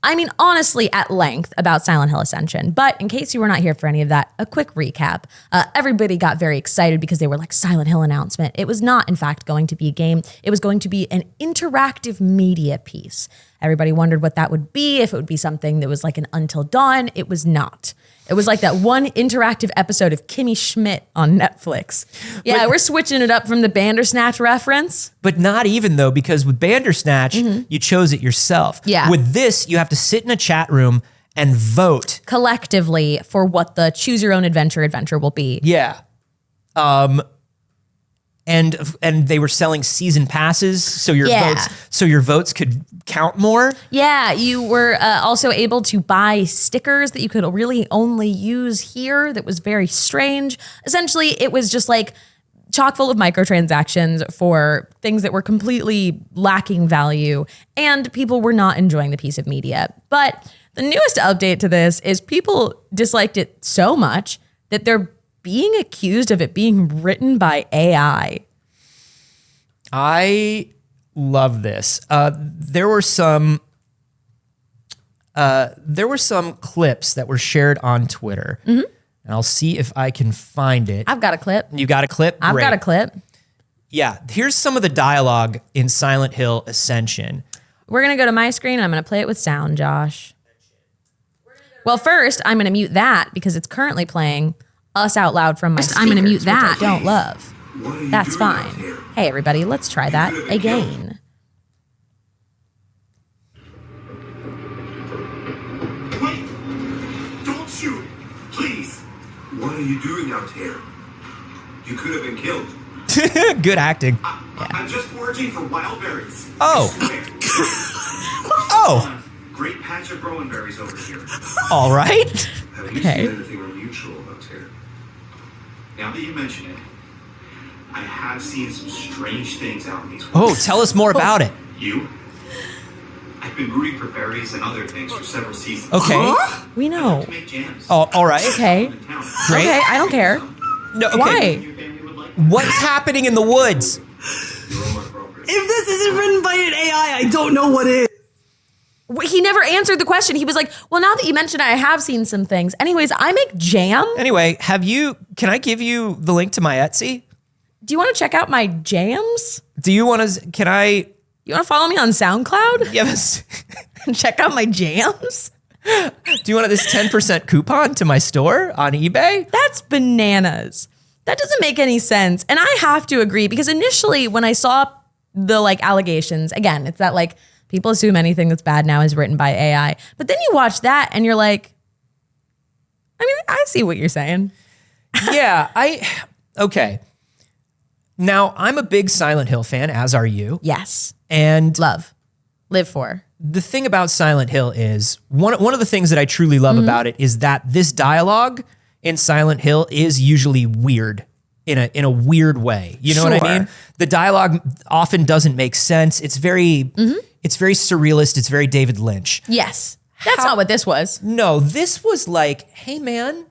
I mean, honestly, at length about Silent Hill Ascension. But in case you were not here for any of that, a quick recap. Everybody got very excited because they were like, Silent Hill announcement. It was not, in fact, going to be a game. It was going to be an interactive media piece. Everybody wondered what that would be, if it would be something that was like an Until Dawn. It was not. It was like that one interactive episode of Kimmy Schmidt on Netflix. Yeah, we're switching it up from the Bandersnatch reference. But not even though, because with Bandersnatch, you chose it yourself. Yeah. With this, you have to sit in a chat room and vote. Collectively for what the choose your own adventure will be. Yeah. And they were selling season passes, so your votes could count more. Yeah, you were also able to buy stickers that you could really only use here. That was very strange. Essentially, it was just like chock full of microtransactions for things that were completely lacking value, and people were not enjoying the piece of media. But the newest update to this is people disliked it so much that they're being accused of it being written by AI. I love this. There were some clips that were shared on Twitter, and I'll see if I can find it. I've got a clip. You got a clip? I've Great. got a clip. Yeah, here's some of the dialogue in Silent Hill Ascension. We're going to go to my screen and I'm going to play it with sound, Josh. Well, first, I'm going to mute that because it's currently playing us out loud from my speakers, I'm gonna mute which that. I don't love. What are you That's doing out fine. here? Hey, everybody, let's try that again. Wait! Don't shoot! Please! What are you doing out here? You could have been killed. Good acting. I'm just foraging for wild berries. Oh. I swear. Oh, Great patch of growing berries over here. all right. Have you Okay. seen anything unusual out here? Now that you mention it, I have seen some strange things out in these woods. Oh, tell us more about it. You? I've been rooting for berries and other things for several seasons. Okay. We know. To make jams. Oh, all right. Okay. In town. Great. Okay, I don't care. No, okay. Why? Your family would like What's happening in the woods? your own appropriate. If this isn't written by an AI, I don't know what is. He never answered the question. He was like, well, now that you mentioned it, I have seen some things. Anyways, I make jam. Anyway, can I give you the link to my Etsy? Do you want to check out my jams? Do you want to, You want to follow me on SoundCloud? give us, Check out my jams? do you want this 10% coupon to my store on eBay? That's bananas. That doesn't make any sense. And I have to agree because initially when I saw the like allegations, again, it's that like people assume anything that's bad now is written by AI. But then you watch that and you're like, I mean, I see what you're saying. Yeah, okay. Now, I'm a big Silent Hill fan, as are you. Yes. And Love. Live for. the thing about Silent Hill is one of the things that I truly love about it is that this dialogue in Silent Hill is usually weird in a weird way. You know what I Sure. mean? The dialogue often doesn't make sense. It's very surrealist. It's very David Lynch. Yes. That's not what this was. No, this was like, hey man,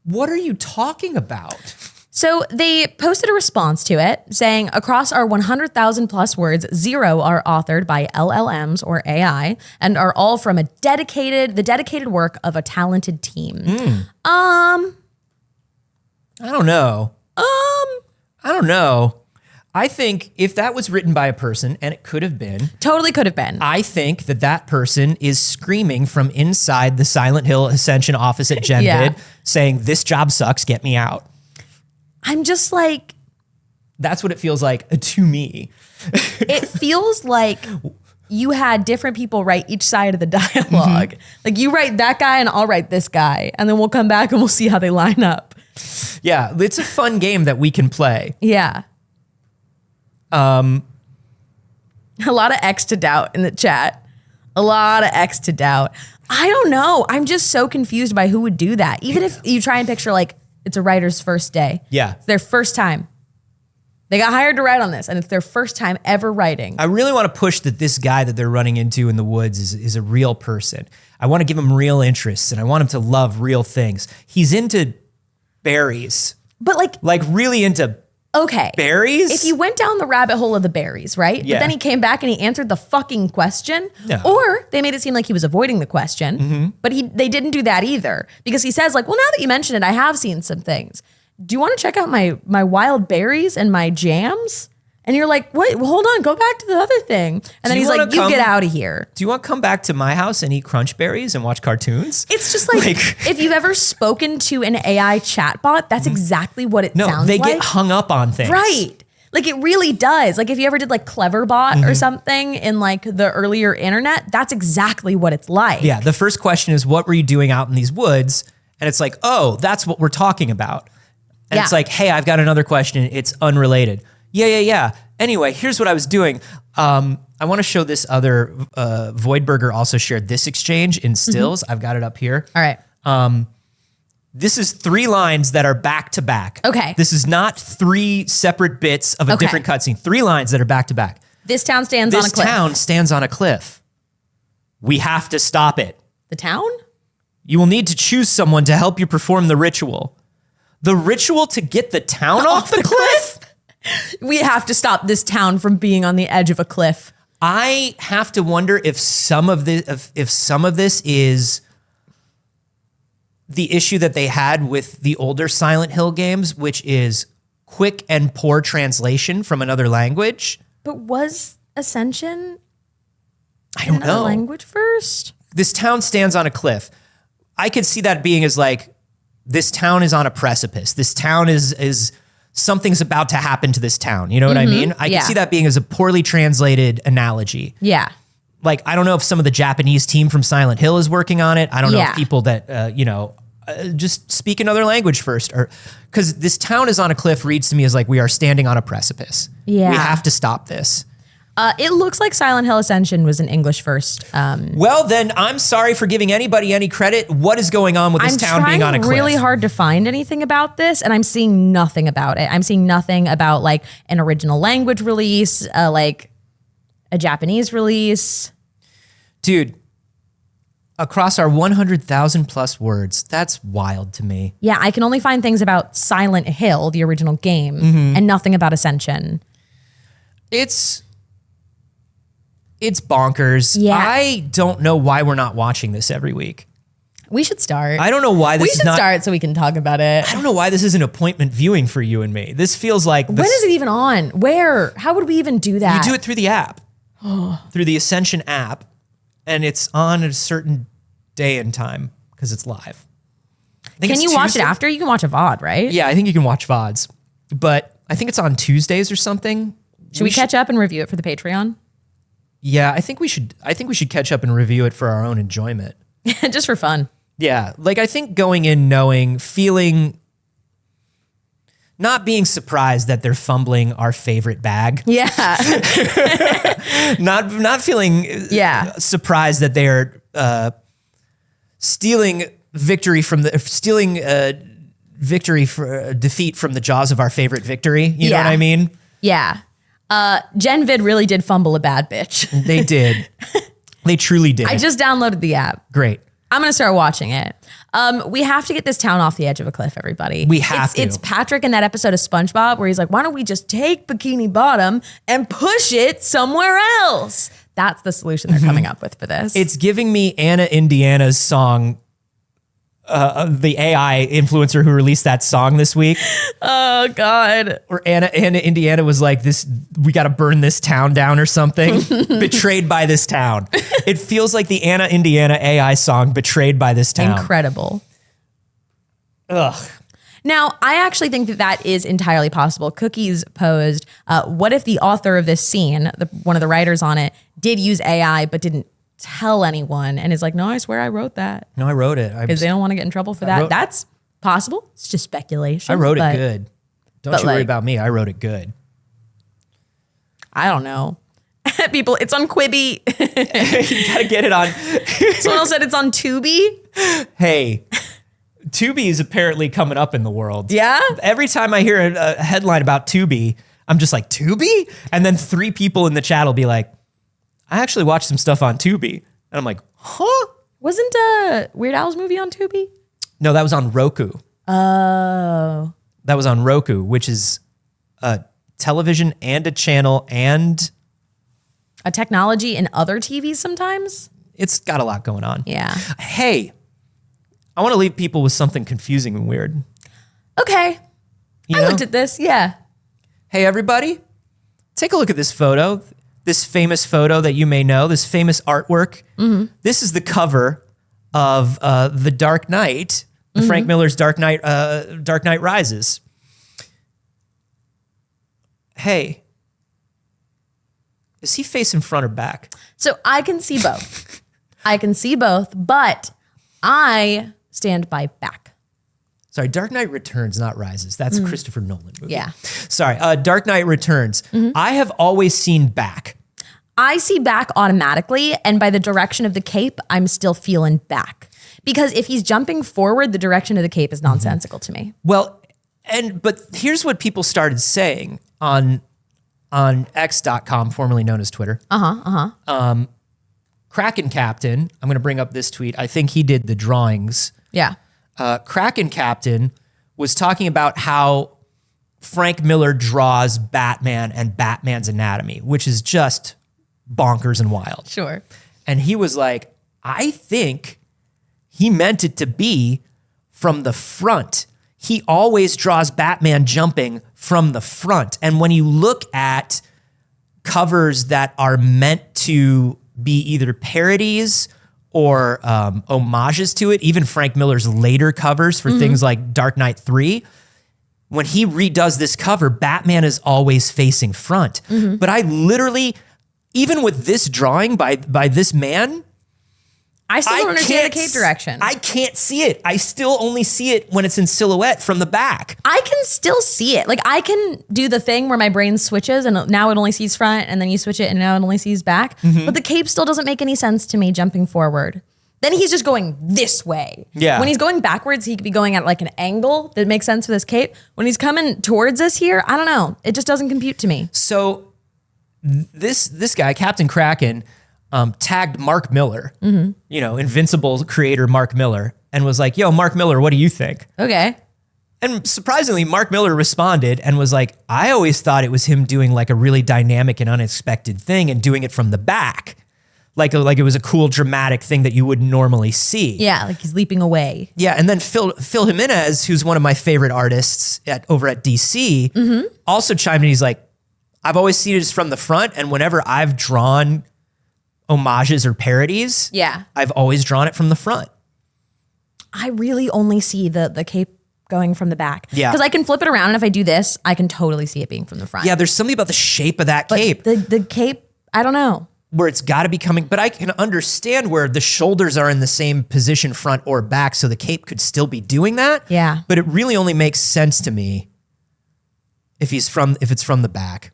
What are you talking about? So they posted a response to it saying, across our 100,000 plus words, 0 are authored by LLMs or AI and are all from the dedicated work of a talented team. I don't know. I don't know. I think if that was written by a person, and it could have been, Totally could have been. I think that person is screaming from inside the Silent Hill Ascension office at GenVid Yeah. saying, this job sucks, get me out. I'm just like, That's what it feels like to me. it feels like you had different people write each side of the dialogue. Like you write that guy and I'll write this guy. And then we'll come back and we'll see how they line up. Yeah, it's a fun game that we can play. Yeah. A lot of X to doubt in the chat. A lot of X to doubt. I don't know. I'm just so confused by who would do that. Even if you try and picture like it's a writer's first day. Yeah. It's their first time. They got hired to write on this and it's their first time ever writing. I really want to push that this guy that they're running into in the woods is a real person. I want to give him real interests and I want him to love real things. He's into berries. But Like really into okay. berries? If you went down the rabbit hole of the berries, right? Yeah. But then he came back and he answered the fucking question. No. Or they made it seem like he was avoiding the question. But they didn't do that either. Because he says like, well, now that you mention it, I have seen some things. Do you want to check out my wild berries and my jams? And you're like, wait, well, hold on, go back to the other thing. And then you he's wanna like, you come- get out of here. Do you want to come back to my house and eat crunch berries and watch cartoons? It's just like, if you've ever spoken to an AI chatbot, that's exactly what it No, sounds they like. get hung up on things. Right. Like it really does. Like if you ever did like Cleverbot or something in like the earlier internet, that's exactly what it's like. Yeah, the first question is, what were you doing out in these woods? And it's like, oh, that's what we're talking about. And it's Yeah. like, hey, I've got another question. It's unrelated. Yeah. Anyway, here's what I was doing. I want to show this other, Voidberger also shared this exchange in stills. I've got it up here. All right. This is 3 lines that are back to back. Okay. This is not 3 separate bits of a Okay. different cutscene. 3 lines that are back to back. This town stands on a This cliff. town stands on a cliff. We have to stop it. The town? You will need to choose someone to help you perform the ritual. The ritual to get the town off the cliff? We have to stop this town from being on the edge of a cliff. I have to wonder if some of this is the issue that they had with the older Silent Hill games, which is quick and poor translation from another language. But was Ascension I don't another know. language first? This town stands on a cliff. I could see that being as like, this town is on a precipice. This town is something's about to happen to this town. You know what I mean? I Yeah. can see that being as a poorly translated analogy. Yeah. Like, I don't know if some of the Japanese team from Silent Hill is working on it. I don't know Yeah. if people that, just speak another language first, or because this town is on a cliff reads to me as like, we are standing on a precipice. Yeah. We have to stop this. It looks like Silent Hill Ascension was an English first. Well, then I'm sorry for giving anybody any credit. What is going on with this I'm town trying being on a cliff? really hard to find anything about this, and I'm seeing nothing about it. I'm seeing nothing about like an original language release, like a Japanese release. Dude, across our 100,000 plus words, that's wild to me. Yeah, I can only find things about Silent Hill, the original game, and nothing about Ascension. It's bonkers. Yeah. I don't know why we're not watching this every week. We should start. I don't know why we this is should not. start so we can talk about it. I don't know why this is an appointment viewing for you and me. This feels like When is it even on? Where? How would we even do that? You do it through the app, through the Ascension app, and it's on at a certain day and time because it's live. I think Can it's you watch Tuesday. it after? You can watch a VOD, right? Yeah, I think you can watch VODs, but I think it's on Tuesdays or something. Should we catch up and review it for the Patreon? Yeah, I think we should catch up and review it for our own enjoyment. Just for fun. Yeah, like I think going in knowing, feeling, not being surprised that they're fumbling our favorite bag. Yeah. Not feeling Yeah. surprised that they're stealing victory for defeat from the jaws of our favorite victory. You know Yeah. what I mean? Yeah. GenVid really did fumble a bad bitch. They did. They truly did. I just downloaded the app. Great. I'm going to start watching it. We have to get this town off the edge of a cliff, everybody. We have to. It's Patrick in that episode of SpongeBob where he's like, why don't we just take Bikini Bottom and push it somewhere else? That's the solution they're coming up with for this. It's giving me Anna Indiana's song, the AI influencer who released that song this week. Oh, God. Or Anna Indiana was like, we got to burn this town down or something. Betrayed by this town. It feels like the Anna Indiana AI song, Betrayed by this town. Incredible. Ugh. Now, I actually think that is entirely possible. Cookies posed, what if the author of this scene, one of the writers on it, did use AI but didn't tell anyone and is like, no, I swear I wrote that. No, I wrote it. Because they don't want to get in trouble for that. That's possible. It's just speculation. I wrote it good. Don't you worry like, about me. I wrote it good. I don't know. People, it's on Quibi. You gotta get it on. Someone else said it's on Tubi. Hey, Tubi is apparently coming up in the world. Yeah? Every time I hear a headline about Tubi, I'm just like, Tubi? And then 3 people in the chat will be like, I actually watched some stuff on Tubi. And I'm like, huh? Wasn't Weird Al's movie on Tubi? No, that was on Roku. Oh. That was on Roku, which is a television and a channel, and A technology in other TVs sometimes? it's got a lot going on. Yeah. Hey, I want to leave people with something confusing and weird. Okay. You I know? looked at this. Yeah. Hey, everybody, take a look at this photo, this famous photo that you may know, this famous artwork. This is the cover of The Dark Knight, Frank Miller's Dark Knight Rises. Hey, is he facing front or back? So I can see both. I can see both, but I stand by back. Sorry, Dark Knight Returns, not Rises. That's a Christopher Nolan movie. Yeah. Sorry, Dark Knight Returns. I have always seen back. I see back automatically, and by the direction of the cape, I'm still feeling back. Because if he's jumping forward, the direction of the cape is nonsensical to me. Well, but here's what people started saying on X.com, formerly known as Twitter. Kraken Captain, I'm going to bring up this tweet. I think he did the drawings. Yeah. Kraken Captain was talking about how Frank Miller draws Batman and Batman's anatomy, which is just bonkers and wild. Sure. And he was like, I think he meant it to be from the front. He always draws Batman jumping from the front. And when you look at covers that are meant to be either parodies or homages to it, even Frank Miller's later covers for things like Dark Knight 3, when he redoes this cover, Batman is always facing front. But I literally, even with this drawing by this man, I still don't understand the cape direction. I can't see it. I still only see it when it's in silhouette from the back. I can still see it. Like I can do the thing where my brain switches and now it only sees front and then you switch it and now it only sees back. But the cape still doesn't make any sense to me jumping forward. Then he's just going this way. Yeah. When he's going backwards, he could be going at like an angle that makes sense for this cape. When he's coming towards us here, I don't know. It just doesn't compute to me. So this guy, Captain Kraken, tagged Mark Miller, you know, Invincible creator Mark Miller, and was like, yo, Mark Miller, what do you think? Okay. And surprisingly, Mark Miller responded and was like, I always thought it was him doing like a really dynamic and unexpected thing and doing it from the back. Like it was a cool, dramatic thing that you wouldn't normally see. Yeah, like he's leaping away. Yeah, and then Phil Jimenez, who's one of my favorite artists over at DC, also chimed in. He's like, I've always seen it as from the front, and whenever I've drawn homages or parodies, I've always drawn it from the front. I really only see the cape going from the back. Yeah. Because I can flip it around, and if I do this, I can totally see it being from the front. Yeah, there's something about the shape of that cape The cape, I don't know. where it's got to be coming, but I can understand where the shoulders are in the same position, front or back, so the cape could still be doing that. Yeah. But it really only makes sense to me if it's from the back.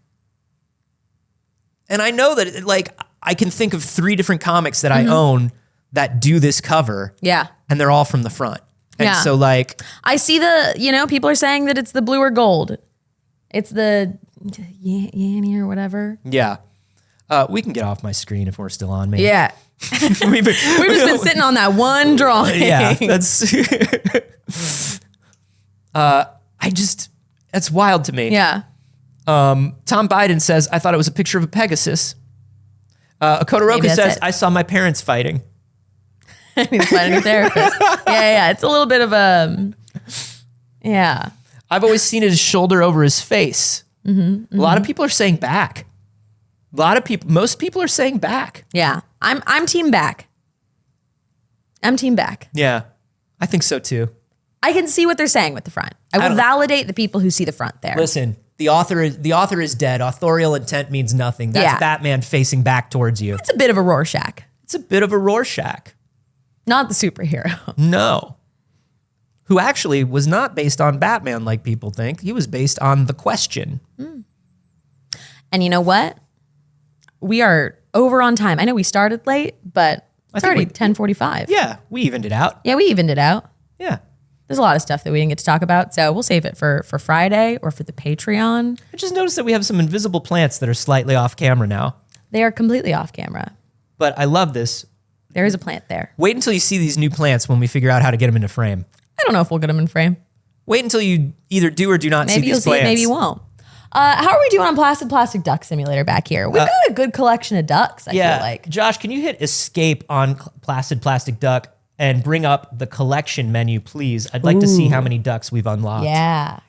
And I know that like I can think of 3 different comics that I own that do this cover. Yeah. And they're all from the front. And Yeah. so like, I see people are saying that it's the blue or gold. It's the Yanny or whatever. yeah. We can get off my screen if we're still on, man. Yeah. We've been sitting on that one drawing. Yeah, that's. That's wild to me. Yeah. Tom Biden says, I thought it was a picture of a Pegasus. Kodoroka says, I saw my parents fighting. I need to find a new therapist. Yeah. It's a little bit of a, yeah. I've always seen his shoulder over his face. A lot of people are saying back. Most people are saying back. Yeah. I'm team back. I'm team back. Yeah, I think so too. I can see what they're saying with the front. I will validate the people who see the front there. Listen, the author is dead. Authorial intent means nothing. That's Batman facing back towards you. It's a bit of a Rorschach. It's a bit of a Rorschach. Not the superhero. No. Who actually was not based on Batman like people think. He was based on The Question. And you know what? We are over on time. I know we started late, but it's already 10:45. Yeah, we evened it out. Yeah, we evened it out. Yeah. There's a lot of stuff that we didn't get to talk about, so we'll save it for Friday or for the Patreon. I just noticed that we have some invisible plants that are slightly off camera now. They are completely off camera. But I love this. There is a plant there. Wait until you see these new plants when we figure out how to get them into frame. I don't know if we'll get them in frame. Wait until you either do or do not see Maybe you'll these see plants. it, maybe you won't. How are we doing on Plastic Duck Simulator back here? We've got a good collection of ducks, I feel like. Josh, can you hit escape on Plastic Duck and bring up the collection menu, please? I'd like to see how many ducks we've unlocked. Yeah.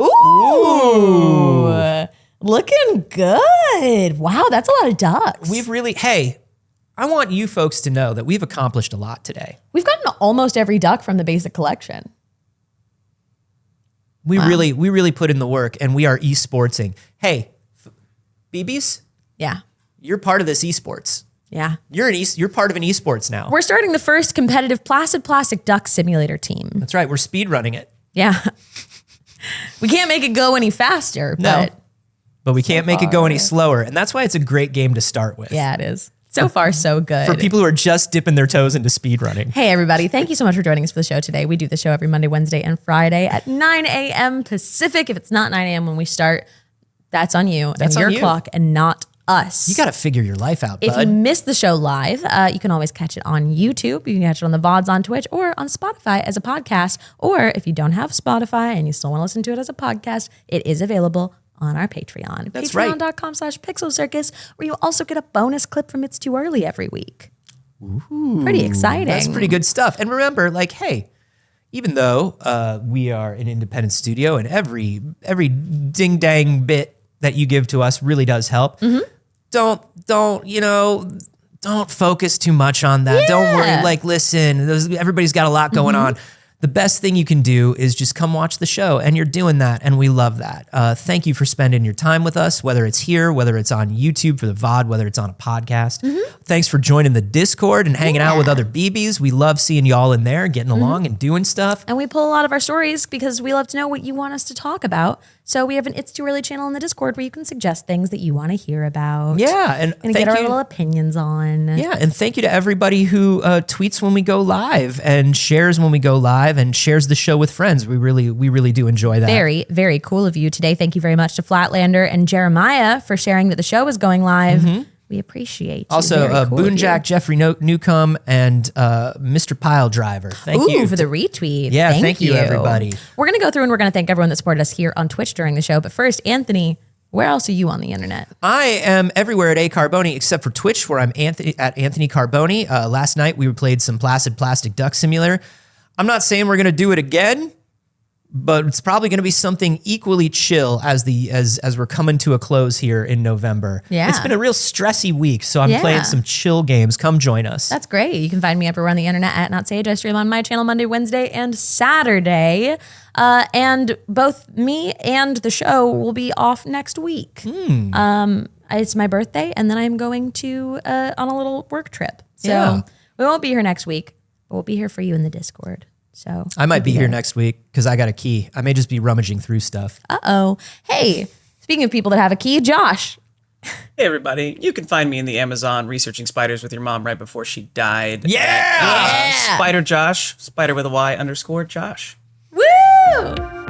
Ooh. Looking good. Wow, that's a lot of ducks. I want you folks to know that we've accomplished a lot today. We've gotten almost every duck from the basic collection. We really put in the work, and we are esportsing. Hey, BBs, Yeah. you're part of this esports. Yeah. You're part of an esports now. We're starting the first competitive Plastic Duck Simulator team. That's right. We're speed running it. Yeah. We can't make it go any faster, But we can't make it go any slower, and that's why it's a great game to start with. yeah, it is. So far, so good. For people who are just dipping their toes into speed running. Hey, everybody. Thank you so much for joining us for the show today. We do the show every Monday, Wednesday, and Friday at 9 a.m. Pacific. If it's not 9 a.m. when we start, that's on you That's and on your you. clock and not us. You got to figure your life out, If bud. you missed the show live, you can always catch it on YouTube. You can catch it on the VODs on Twitch or on Spotify as a podcast. Or if you don't have Spotify and you still want to listen to it as a podcast, it is available on our Patreon. That's right. Patreon.com/PixelCircus, where you also get a bonus clip from It's Too Early every week. Ooh, pretty exciting. That's pretty good stuff. And remember, hey, even though we are an independent studio and every ding dang bit that you give to us really does help, don't focus too much on that. Yeah. Don't worry. Listen, everybody's got a lot going on. The best thing you can do is just come watch the show, and you're doing that, and we love that. Thank you for spending your time with us, whether it's here, whether it's on YouTube for the VOD, whether it's on a podcast. Thanks for joining the Discord and hanging out with other BBs. We love seeing y'all in there, getting along and doing stuff. And we pull a lot of our stories because we love to know what you want us to talk about. So we have an It's Too Early channel in the Discord where you can suggest things that you want to hear about. Yeah, and And thank get our you. little opinions on. Yeah, and thank you to everybody who tweets when we go live and shares when we go live and shares the show with friends. We really do enjoy that. Very, very cool of you today. Thank you very much to Flatlander and Jeremiah for sharing that the show is going live. We appreciate you. Also, Very cool of you. Boonjack, Jeffrey Newcomb, and Mr. Pile Driver. Thank you for the retweet. Yeah, thank you, everybody. We're going to go through and we're going to thank everyone that supported us here on Twitch during the show. But first, Anthony, where else are you on the internet? I am everywhere at Carboni except for Twitch, where I'm at Anthony Carboni. Last night we played some Plastic Duck Simulator. I'm not saying we're gonna do it again, but it's probably gonna be something equally chill as we're coming to a close here in November. Yeah. It's been a real stressy week, so I'm Yeah. playing some chill games. Come join us. That's great. You can find me everywhere on the internet at Not Saige. I stream on my channel Monday, Wednesday, and Saturday. And both me and the show will be off next week. It's my birthday, and then I'm going to on a little work trip. So Yeah. we won't be here next week, but we'll be here for you in the Discord. So I might be here next week because I got a key. I may just be rummaging through stuff. Uh-oh. Hey, speaking of people that have a key, Josh. Hey everybody, you can find me in the Amazon researching spiders with your mom right before she died. Yeah! Spider Josh, spider with a Y _ Josh. Woo!